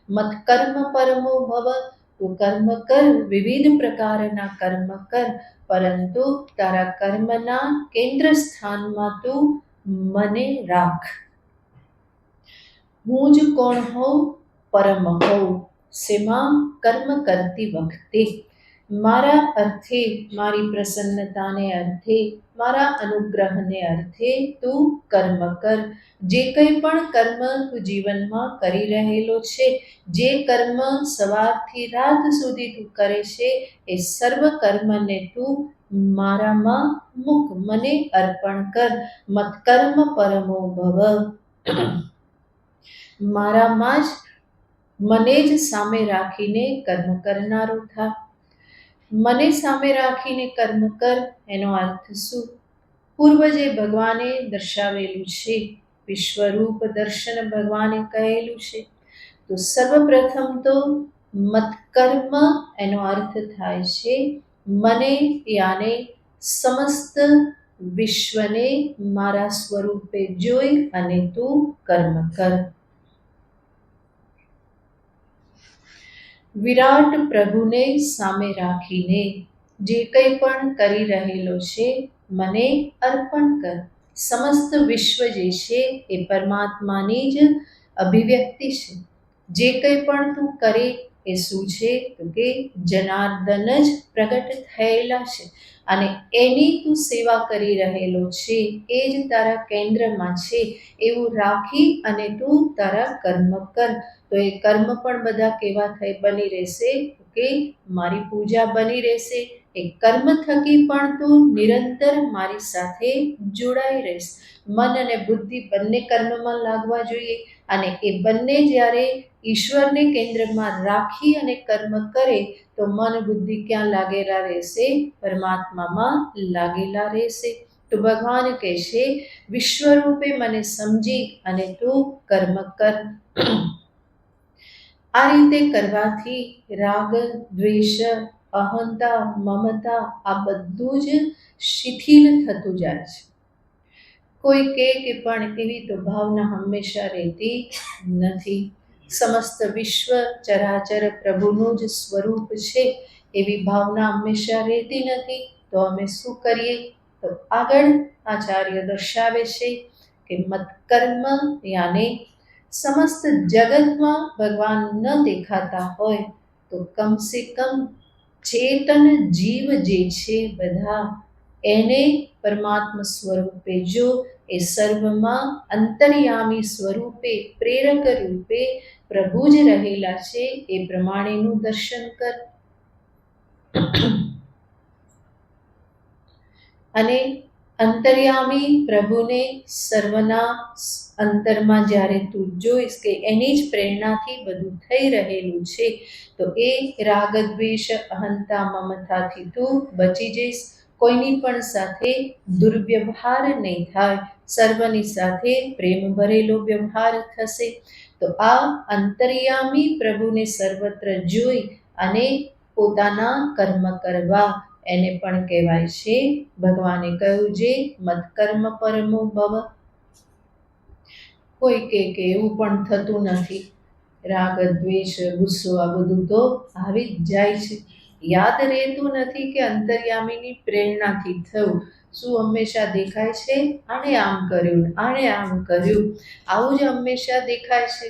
મત્કર્મ પરમો ભવ, તું કર્મ કર, વિવિધ પ્રકારના કર્મ કર, પરંતુ તારા કર્મના કેન્દ્ર સ્થાનમાં તું મને રાખ. હું જ કોણ હોઉં? પરમ હોઉં. શેમાં? કર્મ કરતી વખતે. મારા અર્થે, મારી પ્રસન્નતાને અર્થે, મારા અનુગ્રહને અર્થે તું કર્મ કર. જે કંઈ પણ કર્મ તું જીવનમાં કરી રહેલો છે, જે કર્મ સવારથી રાત સુધી તું કરે છે, એ સર્વ કર્મને તું મારામાં મૂક, મને અર્પણ કર. મત્કર્મ પરમો ભવ. મારામાં જ, મને જ સામે રાખીને કર્મ કરનારો થા. મને સામે રાખીને કર્મ કર, એનો અર્થ શું? પૂર્વજે ભગવાને દર્શાવેલું છે, વિશ્વરૂપ દર્શન ભગવાને કહેલું છે. તો સર્વપ્રથમ તો મત્કર્મ એનો અર્થ થાય છે મને, યાને સમસ્ત વિશ્વને મારા સ્વરૂપે જોઈ અને તું કર્મ કર. વિરાટ પ્રભુને સામે રાખીને જે કંઈ પણ કરી રહેલો છે, મને અર્પણ કર. સમસ્ત વિશ્વ જે છે એ પરમાત્માની જ અભિવ્યક્તિ છે. જે કંઈ પણ તું કરે એ શું છે? તો કે જનાર્દન જ પ્રગટ થયેલા છે અને એની તું સેવા કરી રહેલો છે, એ જ તારા કેન્દ્રમાં છે, એવું રાખી અને તું તારા કર્મ કર. તો એ કર્મ પણ બધા કેવા થઈ બની રહેશે? કે મારી પૂજા બની રહેશે. એ કર્મ થકી પણ તું નિરંતર મારી સાથે જોડાઈ રહીશ. મન અને બુદ્ધિ બંને કર્મમાં લાગવા જોઈએ અને એ બંને જ્યારે ઈશ્વરને કેન્દ્રમાં રાખી અને કર્મ કરે તો મન બુદ્ધિ ક્યાં લાગેલા રહેશે? પરમાત્મામાં લાગેલા રહેશે. તો ભગવાન કહે છે વિશ્વરૂપે મને સમજી અને તું કર્મ કર. આ રીતે કરવાથી રાગ, દ્વેષ, અહંતા, મમતા આ બધું જ શિથિલ થતું જાય છે. કોઈ કહે કે પણ એવી તો ભાવના હંમેશા રહેતી નથી. સમસ્ત વિશ્વ ચરાચર પ્રભુનું જ સ્વરૂપ છે એવી ભાવના હંમેશા રહેતી નથી. તો અમે શું કરીએ? તો આગળ આચાર્ય દર્શાવે છે કે મત્કર્મ યાને સમસ્ત જગતમાં ભગવાન ન દેખાતા હોય તો કમસે કમ ચેતન જીવ જે છે બધા એને પરમાત્મા સ્વરૂપે જો એ સર્વમાં અંતર્યામી સ્વરૂપે પ્રેરક રૂપે પ્રભુ જ રહેલા છે એ પ્રમાણેનું દર્શન કર. અને અંતર્યામી પ્રભુને સર્વના અંતરમાં જ્યારે તું જોઈશ કે એની જ પ્રેરણાથી બધું થઈ રહેલું છે તો એ રાગ દ્વેષ અહંતા મમતાથી તું બચી જઈશ. કોઈની પણ સાથે દુર્વ્યવહાર નહીં થાય, સર્વની સાથે પ્રેમ ભરેલો વ્યવહાર થશે. તો આ અંતર્યામી પ્રભુને સર્વત્ર જોઈ અને પોતાના કર્મ કરવા એને પણ કહેવાય છે. ભગવાને કહ્યું જે મત્કર્મ પરમો ભવ. કોઈ કે એવું પણ થતું નથી. રાગ દ્વેષ ગુસ્સો આ બધું તો આવી જ જાય છે. યાદ રહેતું નથી કે અંતર્યામીની પ્રેરણાથી થયું. શું હંમેશા દેખાય છે આણે આમ કર્યું, આણે આમ કર્યું, આવું જ હંમેશા દેખાય છે.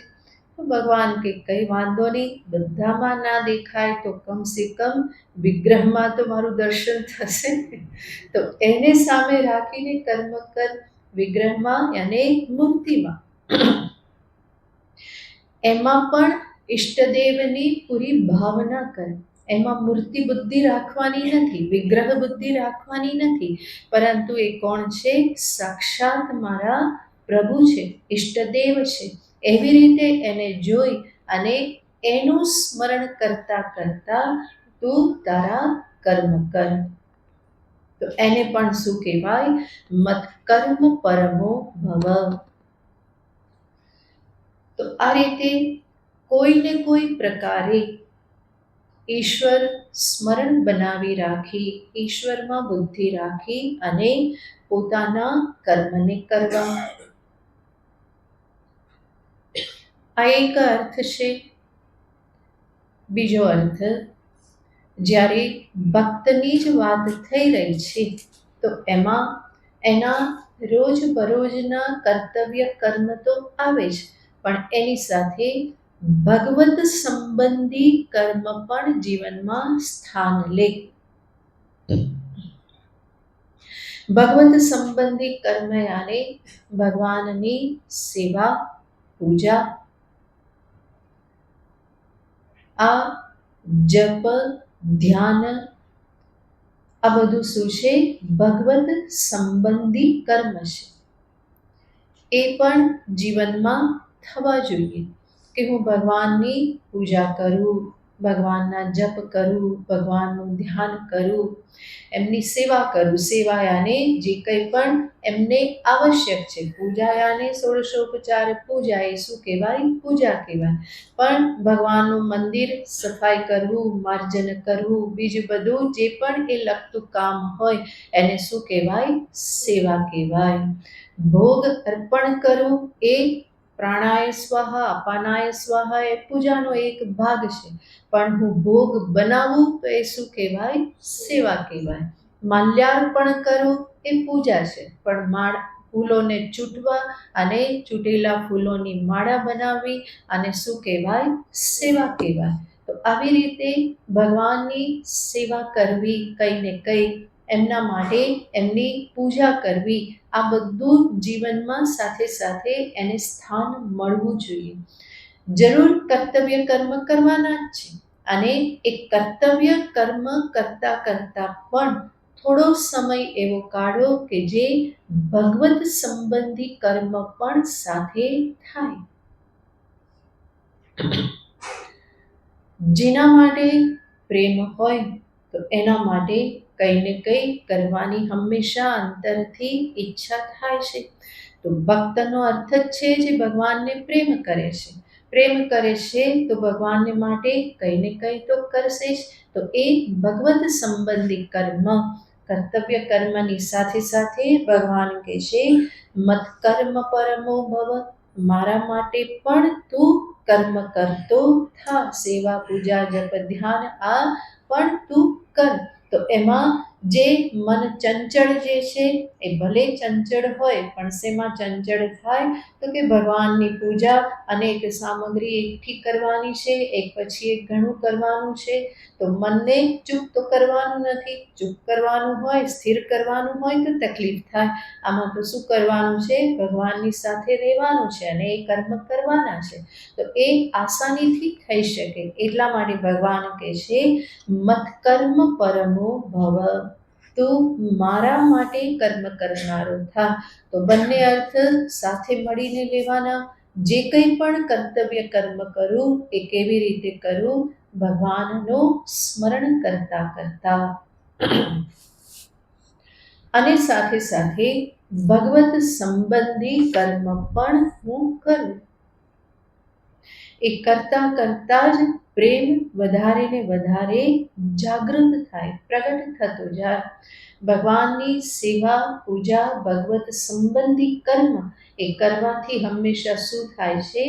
તો ભગવાન કે કંઈ વાંધો નહીં, બધામાં ના દેખાય તો કમસે કમ વિગ્રહમાં તો મારું દર્શન થશે ને. તો એને સામે રાખીને કર્મ કર, વિગ્રહમાં અને મૂર્તિમાં. એમાં પણ ઈષ્ટદેવની પૂરી ભાવના કર. એમાં મૂર્તિ બુદ્ધિ રાખવાની નથી, વિગ્રહ બુદ્ધિ રાખવાની નથી, પરંતુ એ કોણ છે? સાક્ષાત મારા પ્રભુ છે, ઈષ્ટદેવ છે. એવી રીતે એને જોઈ અને એનું સ્મરણ કરતા કરતા તું તારા કર્મ કર. તો એને પણ શું કહેવાય? મત્કર્મ પરમો ભવ. તો આ રીતે કોઈને કોઈ પ્રકારે ઈશ્વર સ્મરણ બનાવી રાખી, ઈશ્વરમાં બુદ્ધિ રાખી અને પોતાના કર્મને કરવા. આ એક અર્થ છે. બીજો અર્થ, જ્યારે ભક્તની જ વાત થઈ રહી છે તો એમાં એના રોજબરોજના કર્તવ્ય કર્મ તો આવે જ, પણ એની સાથે ભગવત સંબંધી કર્મ પણ જીવનમાં સ્થાન લે. ભગવત સંબંધી કર્મ યાને ભગવાનની સેવા, પૂજા, આ જપ, ધ્યાન, આ બધું શું છે? ભગવત સંબંધી કર્મ છે. એ પણ જીવનમાં થવા જોઈએ કે હું ભગવાનની પૂજા કરું, ભગવાનના જપ કરું, ભગવાનનું ધ્યાન કરું, એમની સેવા કરું. સેવા યાને જે કંઈ પણ એમને આવશ્યક છે. પૂજા યાને ષોડશોપચાર પૂજા, એ શું કહેવાય? પૂજા કહેવાય. પણ ભગવાનનું મંદિર સફાઈ કરવું, માર્જન કરવું, બીજું બધું જે પણ એ લગતું કામ હોય એને શું કહેવાય? સેવા કહેવાય. ભોગ અર્પણ કરવું એ પ્રાણાય સ્વાહા, અપાનાય સ્વાહા એ પૂજાનો એક ભાગ છે. પણ હું ભોગ બનાવું તો એ શું કહેવાય? સેવા કહેવાય. માલ્યાર્પણ કરવું એ પૂજા છે, પણ ફૂલોને ચૂંટવા અને ચૂંટેલા ફૂલોની માળા બનાવવી અને શું કહેવાય? સેવા કહેવાય. તો આવી રીતે ભગવાનની સેવા કરવી, કંઈ ને કંઈ એમના માટે એમની પૂજા કરવી, આ બધું જીવનમાં સાથે સાથે એને સ્થાન મળવું જોઈએ. જરૂર કર્તવ્ય કર્મ કરવાના જ છે અને એ કર્તવ્ય કર્મ કરતા કરતા પણ થોડો સમય એવો કાઢો કે જે ભગવત સંબંધી કર્મ પણ સાથે થાય. જેના માટે પ્રેમ હોય તો એના માટે કંઈ ને કંઈ કરવાની હંમેશા અંતરથી ઈચ્છા થાય છે. તો ભક્તનો અર્થ જ છે જે ભગવાનને પ્રેમ કરે છે. પ્રેમ કરે છે તો ભગવાનને માટે કંઈ ને કંઈ તો કરશે જ. તો એ ભગવત સંબંધી કર્મ, કર્તવ્ય કર્મની સાથે સાથે ભગવાન કહે છે મત કર્મ પરમો ભવ, મારા માટે પણ તું કર્મ કરતો થા. સેવા પૂજા જપ ધ્યાન આ પણ તું કર. તો એમાં જે મન ચંચળ જે છે એ ભલે ચંચળ હોય પણ શેમાં ચંચળ થાય તો કે ભગવાનની પૂજા અનેક સામગ્રી એકઠી કરવાની છે, એક પછી એક ઘણું કરવાનું છે. તો મનને ચૂપ તો કરવાનું નથી. ચૂપ કરવાનું હોય, સ્થિર કરવાનું હોય તો તકલીફ થાય. આમાં તો શું કરવાનું છે? ભગવાનની સાથે રહેવાનું છે અને એ કર્મ કરવાના છે. તો એ આસાનીથી થઈ શકે. એટલા માટે ભગવાન કહે છે મત કર્મ પરમો ભવ, તું મારા માટે કર્મ કરનારો થા. તો બંને અર્થ સાથે મળીને લેવાના. જે કંઈ પણ કર્તવ્ય કર્મ કરું એ કેવી રીતે કરું? ભગવાનનું સ્મરણ કરતા કરતા અને સાથે સાથે ભગવત સંબંધી કર્મ પણ હું કરું. એ કરતા કરતા જ પ્રેમ વધારે ને વધારે જાગૃત થાય, પ્રગટ થતો જાય. ભગવાનની સેવા પૂજા ભગવત સંબંધી કર્મ એ કરવાથી હંમેશા શું થાય છે?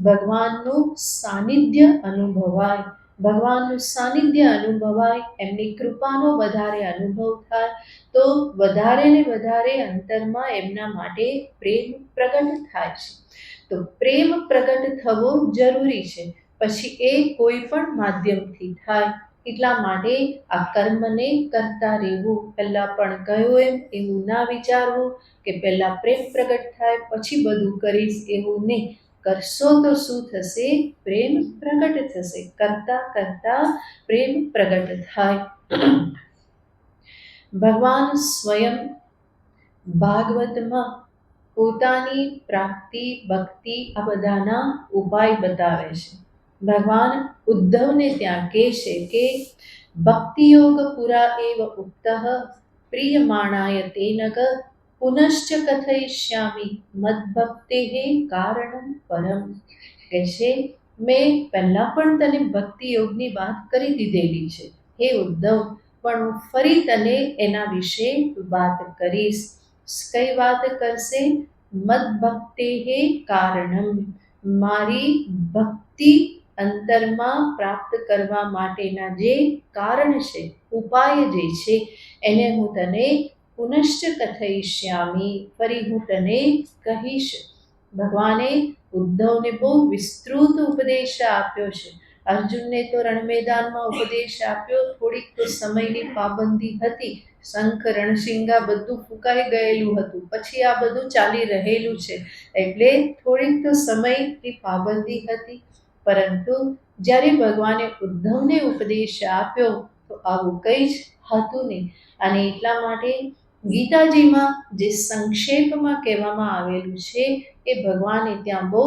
ભગવાનનું સાનિધ્ય અનુભવાય. ભગવાનનું સાનિધ્ય અનુભવાય, એમની કૃપાનો વધારે અનુભવ થાય. તો વધારે ને વધારે અંતરમાં એમના માટે પ્રેમ પ્રગટ થાય છે. તો પ્રેમ પ્રગટ થવો જરૂરી છે. પછી એ કોઈ પણ માધ્યમથી થાય. એટલા માટે આ કર્મને કરતા રહેવું. પહેલાં પણ કહ્યું એમ એવું ના વિચારવું કે પહેલાં પ્રેમ પ્રગટ થાય પછી બધું કરીશ, એવું નહીં. કરશો તો શું થશે? પ્રેમ પ્રગટ થશે. કરતા કરતા પ્રેમ પ્રગટ થાય. ભગવાન સ્વયં ભાગવતમાં પોતાની પ્રાપ્તિ ભક્તિ આ બધાના ઉપાય બતાવે છે. ભગવાન ઉદ્ધવને ત્યાં કહે છે કે ભક્તિ યોગ પુરા એવ ઉક્તઃ પ્રિયમાણાય તે નગ પુનશ્ચ કથયિષ્યામિ મદ્ભક્તેઃ કારણમ પરમ. કહે છે મેં પહેલાં પણ તને ભક્તિ યોગની વાત કરી દીધેલી છે હે ઉદ્ધવ, પણ હું ફરી તને એના વિશે વાત કરીશ. કઈ વાત કરશે? મદ્ભક્તેઃ કારણમ, મારી ભક્તિ અંતરમાં પ્રાપ્ત કરવા માટેના જે કારણ છે, ઉપાય જે છે એને હું તને પુનશ્ચ કથયિષ્યામિ, ફરી હું તને કહીશ. ભગવાને ઉદ્ધવને બહુ વિસ્તૃત ઉપદેશ આપ્યો છે. અર્જુનને તો રણ મેદાનમાં ઉપદેશ આપ્યો, થોડીક તો સમયની પાબંદી હતી. શંખ રણશિંગા બધું ફૂંકાઈ ગયેલું હતું. પછી આ બધું ચાલી રહેલું છે એટલે થોડીક તો સમયની પાબંદી હતી. પરંતુ જ્યારે ભગવાને ઉદ્ધવને ઉપદેશ આપ્યો તો આવું કંઈ જ હતું નહીં. અને એટલા માટે ગીતાજીમાં જે સંક્ષેપમાં કહેવામાં આવેલું છે એ ભગવાને ત્યાં બહુ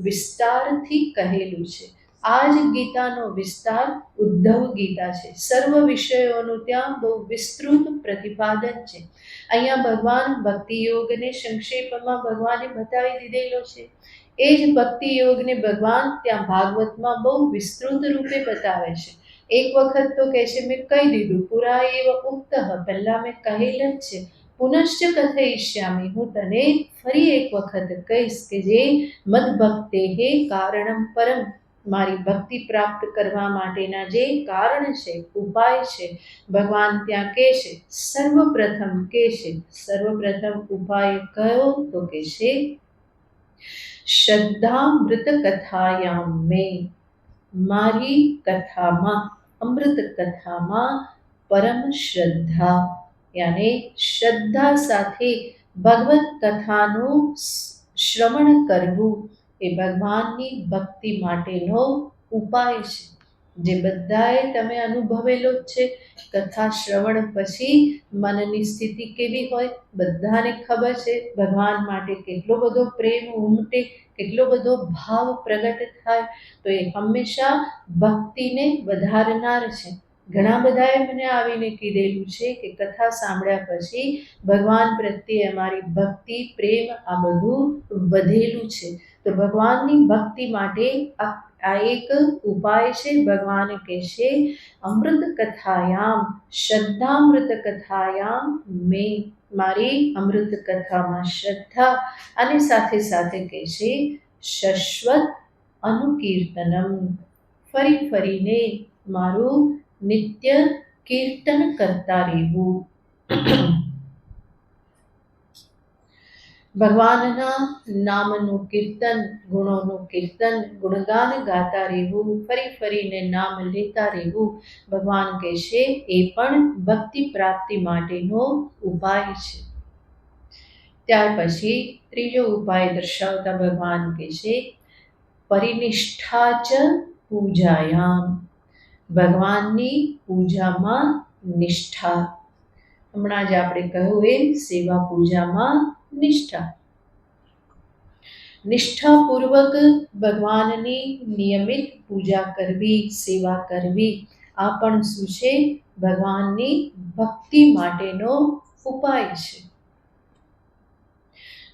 વિસ્તારથી કહેલું છે. આ જ ગીતાનો વિસ્તાર ઉદ્ધવ ગીતા છે. સર્વ વિષયોનું ત્યાં બહુ વિસ્તૃત પ્રતિપાદન છે. અહીંયા ભગવાન ભક્તિ યોગને સંક્ષેપમાં ભગવાને બતાવી દીધેલો છે. એ જ ભક્તિ યોગને ભગવાન ત્યાં ભાગવતમાં બહુ વિસ્તૃત રૂપે બતાવે છે. એક વખત તો કહે છે મેં કહી દીધું, પુરા એવ ઉક્તઃ, પહેલાં મેં કહેલ જ છે. પુનશ્ચ કથયિષ્યામિ, હું તને ફરી એક વખત કહીશ કે જે મદ્ભક્તેઃ કારણમ પરમ, મારી ભક્તિ પ્રાપ્ત કરવા માટેના જે કારણ છે, ઉપાય છે. ભગવાન ત્યાં કહે છે સર્વપ્રથમ કહે છે, સર્વપ્રથમ ઉપાય કયો? તો કહે છે શ્રદ્ધામૃત કથાયામ મેં, મારી કથામાં, અમૃત કથામાં પરમ શ્રદ્ધા, યાને શ્રદ્ધા સાથે ભગવત કથાનું શ્રવણ કરવું એ ભગવાનની ભક્તિ માટેનો ઉપાય છે. જે બધાએ તમે અનુભવેલો જ છે. કથા શ્રવણ પછી મનની સ્થિતિ કેવી હોય બધાને ખબર છે. ભગવાન માટે કેટલો બધો પ્રેમ ઉમટે, કેટલો બધો ભાવ પ્રગટ થાય. તો એ હંમેશા ભક્તિને વધારનાર છે. ઘણા બધાએ મને આવીને કીધેલું છે કે કથા સાંભળ્યા પછી ભગવાન પ્રત્યે અમારી ભક્તિ પ્રેમ આ બધું વધેલું છે. તો તો ભગવાનની ભક્તિ માટે આ એક ઉપાય છે. ભગવાન કહેશે અમૃત કથાયામ શ્રદ્ધામૃત કથાયામ મેં, મારી અમૃત કથામાં શ્રદ્ધા, અને સાથે સાથે કહેશે શાશ્વત અનુકીર્તનમ, ફરી ફરીને મારું નિત્ય કીર્તન કરતા રહેવું. ભગવાનના નામનું કીર્તન, ગુણોનું કીર્તન, ગુણગાન ગાતા રહેવું, ફરી ફરીને નામ લેતા રહેવું. ભગવાન કહેશે એ પણ ભક્તિ પ્રાપ્તિ માટેનો ઉપાય છે. ત્યાર પછી ત્રીજો ઉપાય દર્શાવતા ભગવાન કહેશે પરિનિષ્ઠા ચ પૂજાયામ, ભગવાનની પૂજામાં નિષ્ઠા. હમણાં જ આપણે કહ્યું એ સેવા પૂજામાં નિષ્ઠા. નિષ્ઠાપૂર્વક ભગવાનની નિયમિત પૂજા કરવી, સેવા કરવી, આ પણ શું છે? ભગવાનની ભક્તિ માટેનો ઉપાય છે.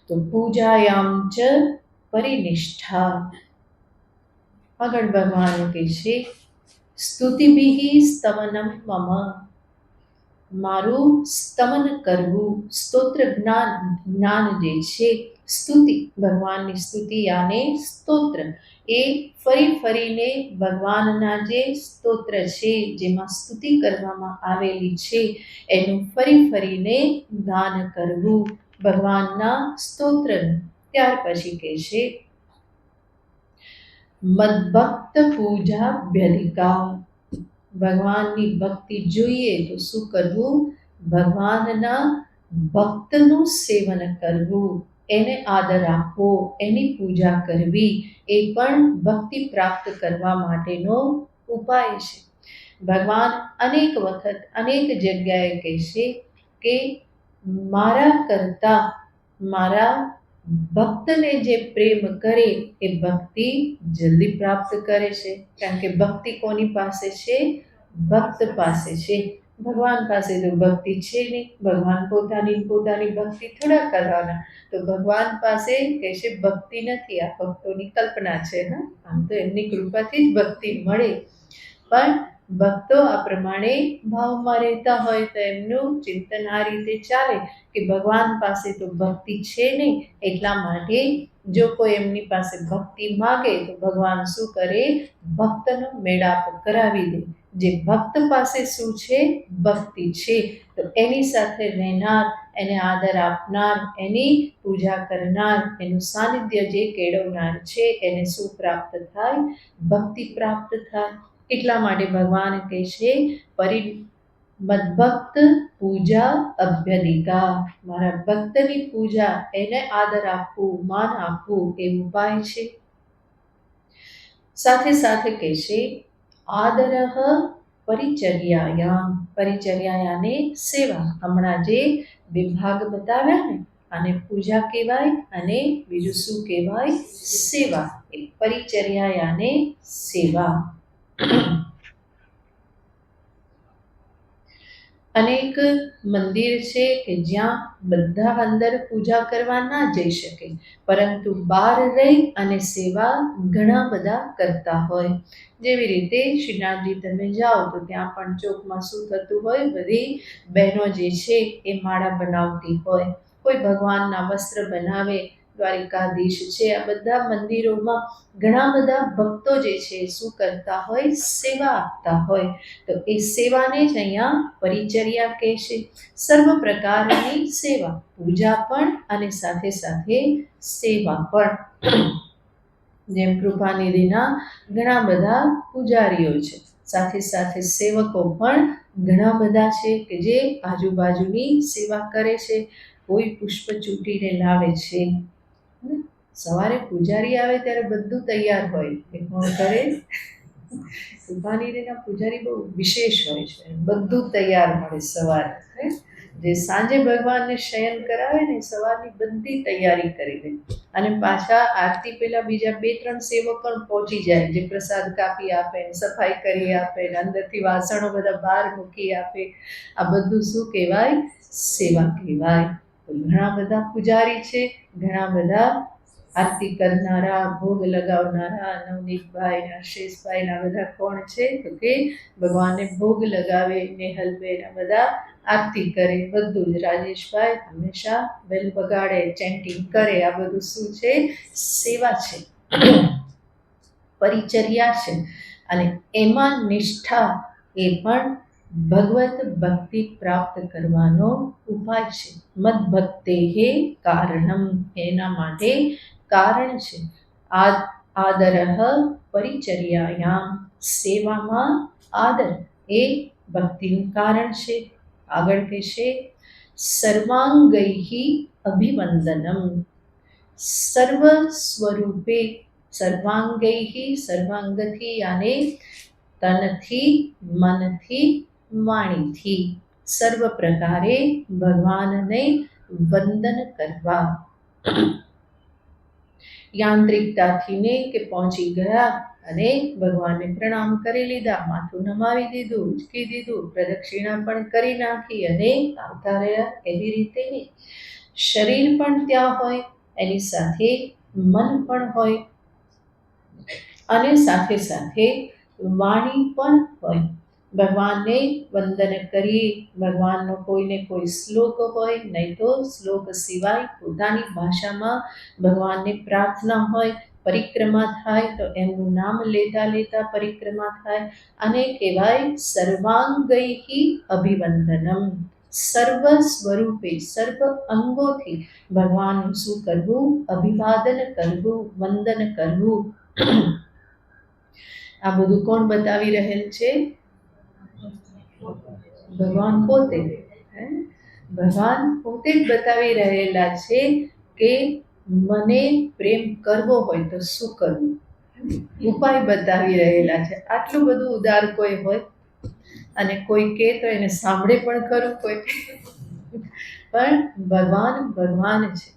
તો પૂજાયામ ચ પરિનિષ્ઠા. આગળ ભગવાન કહે છે સ્તુતિભિઃ સ્તવનમ મમ, મારું સ્તમન કરવું, સ્તોત્ર જ્ઞાન જે છે, સ્તુતિ, ભગવાનની સ્તુતિ યાને સ્તોત્ર, એ ફરી ફરીને ભગવાનના જે સ્તોત્ર છે, જેમાં સ્તુતિ કરવામાં આવેલી છે, એનું ફરી ફરીને ગાન કરવું, ભગવાનના સ્તોત્રનું. ત્યાર પછી કહેશે મદ્ભક્ત પૂજાભ્યધિકા, ભગવાનની ભક્તિ જોઈએ તો શું કરવું? ભગવાનના ભક્તનું સેવન કરવું, એને આદર આપવો, એની પૂજા કરવી, એ પણ ભક્તિ પ્રાપ્ત કરવા માટેનો ઉપાય છે. ભગવાન અનેક વખત અનેક જગ્યાએ કહેશે કે મારા કરતા મારા ભક્તને જે પ્રેમ કરે એ ભક્તિ જલ્દી પ્રાપ્ત કરે છે. કારણ કે ભક્તિ કોની પાસે છે? ભક્ત પાસે છે. ભગવાન પાસે તો ભક્તિ છે નહીં. ભગવાન પોતાની ભક્તિ થોડા કરવાના. તો ભગવાન પાસે કહેશે ભક્તિ નથી, આ ભક્તોની કલ્પના છે. હા, આમ તો એમની કૃપાથી જ ભક્તિ મળે. પણ ભક્તો આ પ્રમાણે ભાવમાં રહેતા હોય તો એમનું ચિંતન આ રીતે ચાલે કે ભગવાન પાસે તો ભક્તિ છે નહીં, એટલા માટે જો કોઈ એમની પાસે ભક્તિ માગે તો ભગવાન શું કરે? ભક્તનો મેળાપ કરાવી દે. જે ભક્ત પાસે શું છે? ભક્તિ છે. તો એની સાથે રહેનાર, એને આદર આપનાર, એની પૂજા કરનાર, એનું સાનિધ્ય જે કેળવનાર છે, એને શું પ્રાપ્ત થાય? ભક્તિ પ્રાપ્ત થાય. એટલા માટે ભગવાન કહે છે મદ્ભક્ત પૂજા અભ્યધિકા, મારા ભક્તની પૂજા, એને આદર આપવું, માન આપવું એ ઉપાય છે. સાથે સાથે કહે છે આદરઃ પરિચર્યાયામ, પરિચર્યાયાને સેવા. હમણાં જે વિભાગ બતાવ્યા ને, આને પૂજા કહેવાય અને બીજું શું કહેવાય? સેવા. એ પરિચર્યાયાને સેવા. અનેક મંદિર છે કે જ્યાં બધા અંદર પૂજા કરવા ના જઈ શકે, પરંતુ બહાર રહી અને સેવા ઘણા બધા કરતા હોય. જેવી રીતે શ્રીનાથજી તમે જાઓ તો ત્યાં પણ ચોકમાં શું થતું હોય? બધી બહેનો જે છે એ માળા બનાવતી હોય, કોઈ ભગવાનના વસ્ત્ર બનાવે, દ્વારિકાધીશ છે, આ બધા મંદિરોમાં ઘણા બધા ભક્તો જે છે શું કરતા હોય? સેવા આપતા હોય. તો એ સેવાને જ અહીંયા પરિચર્યા કહેશે. સર્વ પ્રકારની સેવા, પૂજા પણ અને સાથે સાથે સેવા પણ. જેમ કૃપાનિધિના ઘણા બધા પૂજારીઓ છે, સાથે સાથે સેવકો પણ ઘણા બધા છે કે જે આજુબાજુની સેવા કરે છે. કોઈ પુષ્પ ચૂંટીને લાવે છે. સવારે પૂજારી આવે ત્યારે બધું તૈયાર હોય. એ કોણ કરે? કૃપાનિધિના પૂજારી બહુ વિશેષ હોય છે, બધું તૈયાર મળે સવારે. જે સાંજે ભગવાનને શયન કરાવે ને, સવારની બધી તૈયારી કરી દે. અને પાછા આરતી પહેલા બીજા 2-3 સેવક પણ પહોંચી જાય, જે પ્રસાદ કાપી આપે, સફાઈ કરી આપે, અંદરથી વાસણો બધા બહાર મૂકી આપે. આ બધું શું કહેવાય? સેવા કહેવાય. ઘણા બધા પૂજારી છે, ઘણા બધા આરતી કરનારા, ભોગ લગાવનારા નવનીતભાઈ અને આશીષભાઈના બધા કોણ છે? તો કે ભગવાનને ભોગ લગાવે, નેહલબેન બધા આરતી કરે, બધું જ રાજેશભાઈ હંમેશા બેલ બગાડે, ચેન્ટિંગ કરે. આ બધું શું છે? સેવા છે, પરિચર્યા છે. અને એમાં નિષ્ઠા એ પણ ભગવત ભક્તિ પ્રાપ્ત કરવાનો ઉપાય છે. મદ ભક્તે કારણમ, એના માટે કારણ છે. આદરઃ પરિચર્યાયામ, સેવામાં આદર એ ભક્તિનું કારણ છે. આગળ કહેશે સર્વાંગૈઃ અભિવંદનમ, સર્વ સ્વરૂપે, સર્વાંગૈઃ સર્વાંગથી યાને તનથી, મનથી, વાણીથી સર્વ પ્રકારે ભગવાનને વંદન કરવા. યાંત્રિકતાથી ને કે પહોંચી ગયા અને ભગવાનને પ્રણામ કરી લીધા, માથું નમાવી દીધું, ઉચકી દીધું, પ્રદક્ષિણા પણ કરી નાખી અને આવતા રહ્યા, એવી રીતે નહીં. શરીર પણ ત્યાં હોય, એની સાથે મન પણ હોય અને સાથે સાથે વાણી પણ હોય. ભગવાનને વંદન કરીએ, ભગવાનનો કોઈને કોઈ શ્લોક હોય, નહીં તો શ્લોક સિવાય પોતાની ભાષામાં ભગવાનને પ્રાર્થના હોય, પરિક્રમા થાય તો એમનું નામ લેતા લેતા પરિક્રમા થાય, અને કહેવાય સર્વાંગૈઃ અભિવંદનમ, સર્વ સ્વરૂપે, સર્વ અંગોથી ભગવાનનું શું કરવું? અભિવાદન કરવું, વંદન કરવું. આ બધું કોણ બતાવી રહેલ છે? ભગવાન પોતે. ભગવાન પોતે જ બતાવી રહેલા છે કે મને પ્રેમ કરવો હોય તો શું કરવું, ઉપાય બતાવી રહેલા છે. આટલું બધું ઉદાર કોઈ હોય અને કોઈ કહે તો એને સાંભળે પણ ખરું કોઈ, પણ ભગવાન ભગવાન છે.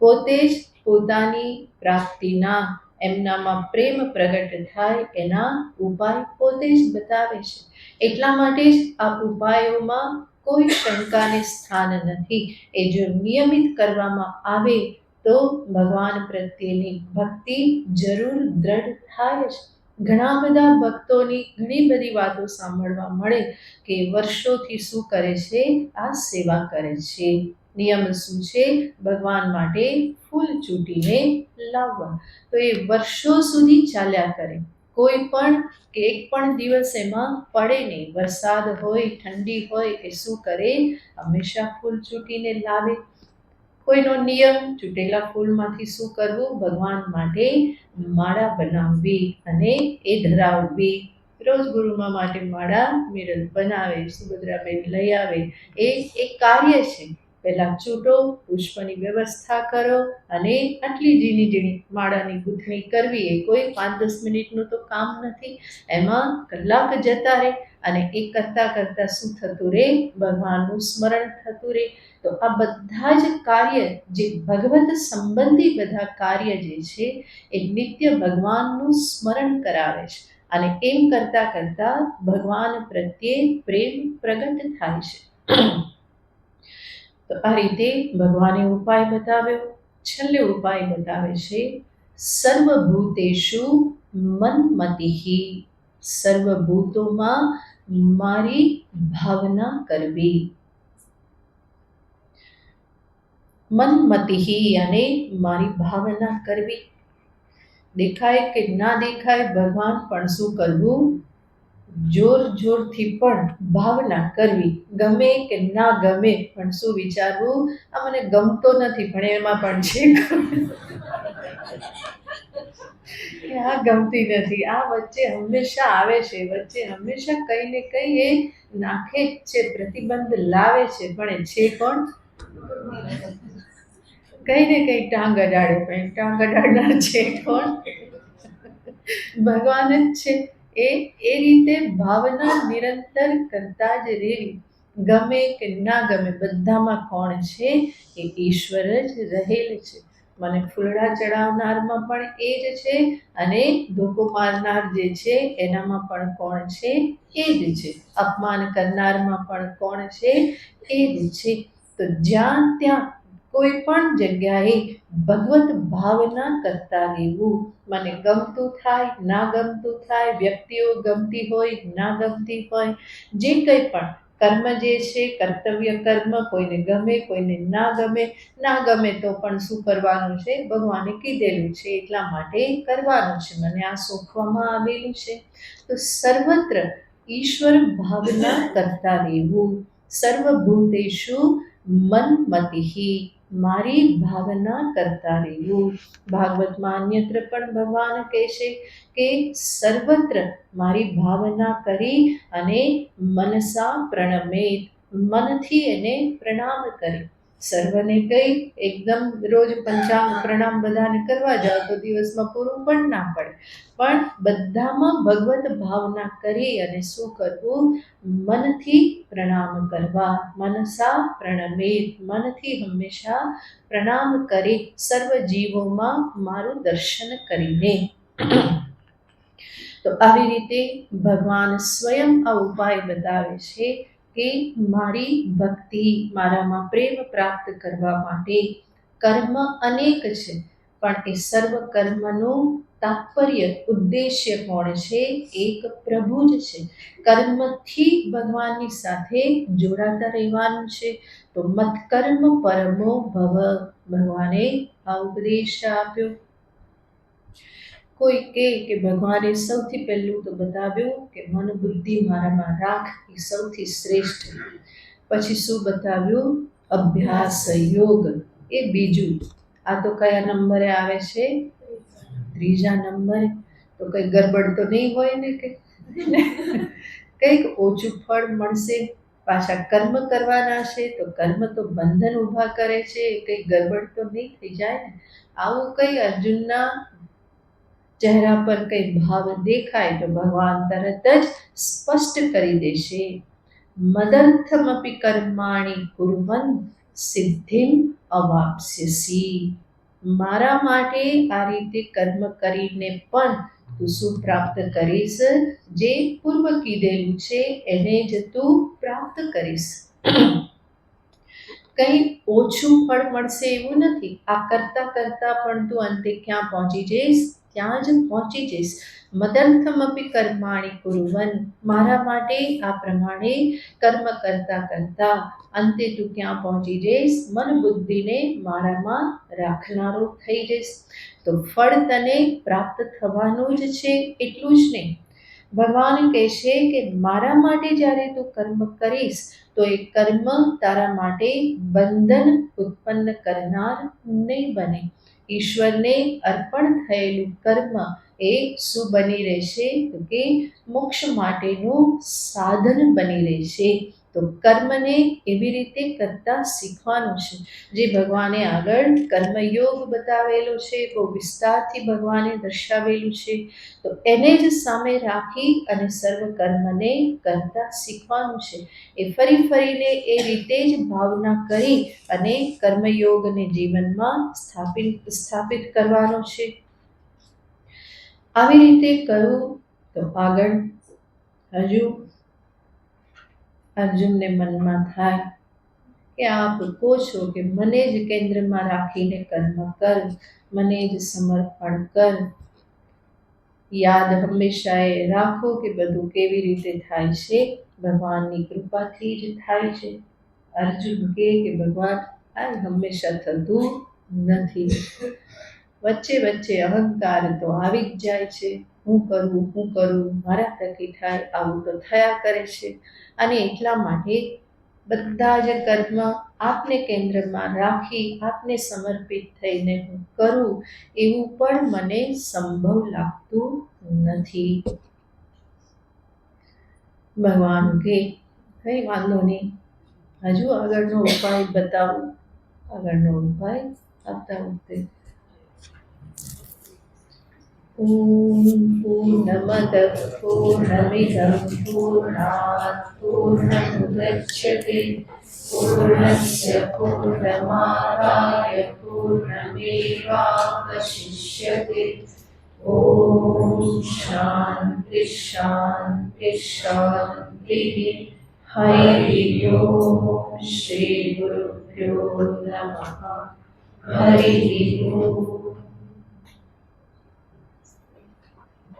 પોતે જ પોતાની પ્રાપ્તિના, એમનામાં પ્રેમ પ્રગટ થાય એના ઉપાય પોતે જ બતાવે છે. એટલા માટે જ આ ઉપાયોમાં કોઈ શંકાને સ્થાન નથી. એ જો નિયમિત કરવામાં આવે તો ભગવાન પ્રત્યેની ભક્તિ જરૂર દ્રઢ થાય જ. ઘણા બધા ભક્તોની ઘણી બધી વાતો સાંભળવા મળે કે વર્ષોથી શું કરે છે? આ સેવા કરે છે. નિયમ શું છે? ભગવાન માટે ફૂલ ચૂંટીને લાવવા. તો એ વર્ષો સુધી ચાલ્યા કરે. કોઈ પણ કે એક પણ દિવસ એમાં પડે નહીં. વરસાદ હોય, ઠંડી હોય કે શું કરે? હંમેશા ફૂલ ચૂંટીને લાવે. કોઈનો નિયમ ચૂંટેલા ફૂલમાંથી શું કરવું? ભગવાન માટે માળા બનાવવી અને એ ધરાવવી. રોજ ગુરુમા માટે માળા મિરર બનાવે, સુભદ્રાબેન લઈ આવે. એ એક કાર્ય છે. પહેલાં ચૂંટો, પુષ્પની વ્યવસ્થા કરો અને આટલી ઝીણી ઝીણી માળાની ગૂંથણી કરવી એ કોઈ 5-10 મિનિટનું તો કામ નથી. એમાં કલાક જતા રહે અને એ કરતાં કરતાં શું થતું રહે? ભગવાનનું સ્મરણ થતું રહે. તો આ બધા જ કાર્ય જે ભગવત સંબંધી બધા કાર્ય જે છે એ નિત્ય ભગવાનનું સ્મરણ કરાવે છે. અને એમ કરતાં કરતાં ભગવાન પ્રત્યે પ્રેમ પ્રગટ થાય છે. તો આ રીતે ભગવાને ઉપાય બતાવ્યો. છેલ્લે ઉપાય બતાવે છે સર્વભૂતેષુ મન્મતિઃ, સર્વભૂતોમાં મારી ભાવના કરવી. મન્મતિઃ અને મારી ભાવના કરવી. દેખાય કે ના દેખાય ભગવાન, પણ શું કરવું? જોર જોરથી પણ ભાવના કરવી. ગમે કે ના ગમે પણ શું વિચારવું? આ મને ગમતો નથી પણ એમાં પણ છે, આ ગમતી નથી, આ વચ્ચે હંમેશા આવે છે, વચ્ચે હંમેશા કંઈ ને કંઈ એ નાખે જ છે, પ્રતિબંધ લાવે છે, પણ એ છે કોણ? કંઈ ને કંઈ ટાંગ અડાડે, પણ ટાંગ અડાડનાર છે કોણ? ભગવાન જ છે. એ રીતે ભાવના નિરંતર કરતા જ રહેવી. ગમે કે ના ગમે બધામાં કોણ છે? એ ઈશ્વર જ રહેલ છે. મને ફૂલડા ચડાવનારમાં પણ એ જ છે અને ધોકો મારનાર જે છે એનામાં પણ કોણ છે? એ જ છે. અપમાન કરનારમાં પણ કોણ છે? એ જ છે. તો જ્યાં ત્યાં કોઈ પણ જગ્યાએ ભગવત ભાવના કરતા રહેવું. મને ગમતું થાય, ના ગમતું થાય, વ્યક્તિઓ ગમતી હોય, ના ગમતી હોય, જે કંઈ પણ કર્મ જે છે, કર્તવ્ય કર્મ, કોઈને ગમે, કોઈને ના ગમે. ના ગમે તો પણ શું કરવાનું છે? ભગવાને કીધેલું છે એટલા માટે કરવાનું છે, મને આ સોંપવામાં આવેલું છે. તો સર્વત્ર ઈશ્વર ભાવના કરતા રહેવું. સર્વભૂતેષુ મન્મતિઃ, મારી ભાવના કરતા રહેવું. ભાગવતમાં અન્યત્ર પણ ભગવાન કહે છે કે સર્વત્ર મારી ભાવના કરી અને મનસા પ્રણમેત, મનથી એને પ્રણામ કરે. સર્વને કહી એકદમ રોજ પંચાંગ પ્રણામ બધાને કરવા જાઓ તો દિવસમાં પૂરું પણ ના પડે, પણ બધામાં ભગવત ભાવના કરી અને શું કરવું? મનથી પ્રણામ કરવા. મનસા પ્રણમેત, મનથી હંમેશા પ્રણામ કરી સર્વ જીવોમાં મારું દર્શન કરીને. તો આવી રીતે ભગવાન સ્વયં આ ઉપાય બતાવે છે કે મારી ભક્તિ, મારામાં પ્રેમ પ્રાપ્ત કરવા માટે કર્મ અનેક છે, પણ એ સર્વ કર્મનું તાત્પર્ય, ઉદ્દેશ્ય કોણ છે? એક પ્રભુ જ છે. કર્મથી ભગવાનની સાથે જોડાતા રહેવાનું છે. તો મત્કર્મ પરમો ભવ, ભગવાને આ ઉપદેશ આપ્યો. કોઈ કહે કે ભગવાને સૌથી પહેલું તો બતાવ્યું કે મન બુદ્ધિ મારામાં રાખ, એ સૌથી શ્રેષ્ઠ. પછી શું બતાવ્યું? અભ્યાસ યોગ, એ બીજું. આ તો કયા નંબરે આવે છે? ત્રીજા નંબરે. તો કંઈ ગડબડ તો નહીં હોય ને? કે કંઈક ઓછું ફળ મળશે. પાછા કર્મ કરવાના છે તો કર્મ તો બંધન ઊભા કરે છે, કંઈ ગડબડ તો નહીં થઈ જાય ને? આવું કંઈ અર્જુનના ચહેરા પર કંઈ ભાવ દેખાય તો ભગવાન તરત જ સ્પષ્ટ કરી દેશે. મદર્થમપી કર્માણિ કુર્વન સિદ્ધિમ અવાપ્સ્યસી. મારા માટે આ રીતે કર્મ કરીને પણ તું શું પ્રાપ્ત કરીશ? જે પૂર્વ કીધેલું છે એને જ તું પ્રાપ્ત કરીશ. કંઈ ઓછું ફળ મળશે એવું નથી. આ કરતા કરતા પણ તું અંતે ક્યાં પહોંચી જઈશ? ત્યાં જ પહોંચી જઈશ. મદર્થમપી કર્માણિ કુર્વન, મારા માટે આ પ્રમાણે કર્મ કરતા કરતા અંતે તું ક્યાં પહોંચી જઈશ? મન બુદ્ધિને મારામાં રાખનારો થઈ જઈશ. તો ફળ તને પ્રાપ્ત થવાનું જ છે, એટલું જ નહીં. ભગવાન કહેશે કે મારા માટે જ્યારે તું કર્મ કરીશ તો એ કર્મ તારા માટે બંધન ઉત્પન્ન કરનાર નહીં બને. ઈશ્વરને અર્પણ થયેલું કર્મ એ શું બની રહેશે? તો કે મોક્ષ માટેનું સાધન બની રહેશે. તો કર્મને એવી રીતે કરતા શીખવાનું છે, જે ભગવાને આગળ કર્મયોગ બતાવેલો છે, બહુ વિસ્તારથી ભગવાને દર્શાવેલું છે. તો એને જ સામે રાખી અને સર્વ કર્મને કરતા શીખવાનું છે. એ ફરી ફરીને એ રીતે જ ભાવના કરી અને કર્મયોગને જીવનમાં સ્થાપિત કરવાનો છે. આવી રીતે કરું તો આગળ હજુ અર્જુનને મનમાં થાય કે આપ કહો છો કે મને જ કેન્દ્રમાં રાખીને કર્મ કર, મને જ સમર્પણ કર. યાદ હંમેશા એ રાખો કે બધું કેવી રીતે થાય છે? ભગવાનની કૃપાથી જ થાય છે. અર્જુન કહે કે ભગવાન આ હંમેશા થતું નથી. વચ્ચે વચ્ચે અહંકાર તો આવી જ જાય છે. હું કરું, મારા થકી થાય, આવું તો થયા કરે છે. અને એટલા માટે બધા જ કર્મ આપને કેન્દ્રમાં રાખી, આપને સમર્પિત થઈને હું કરું એવું પણ મને સંભવ લાગતું નથી. ભગવાન કહે કંઈ વાંધો નહીં, હજુ આગળનો ઉપાય બતાવું. આગળનો ઉપાય આપતા વખતે પૂર્ણમદ પૂર્ણમિદં પૂર્ણાત પૂર્ણમુદચ્યતે પૂર્ણસ્ય પૂર્ણમાદાય પૂર્ણમેવાવશિષ્યતે. ઓમ શાંતિ શાંતિ શાંતિ. हरि ओम श्री गुरुभ्यो नमः हरि ओम।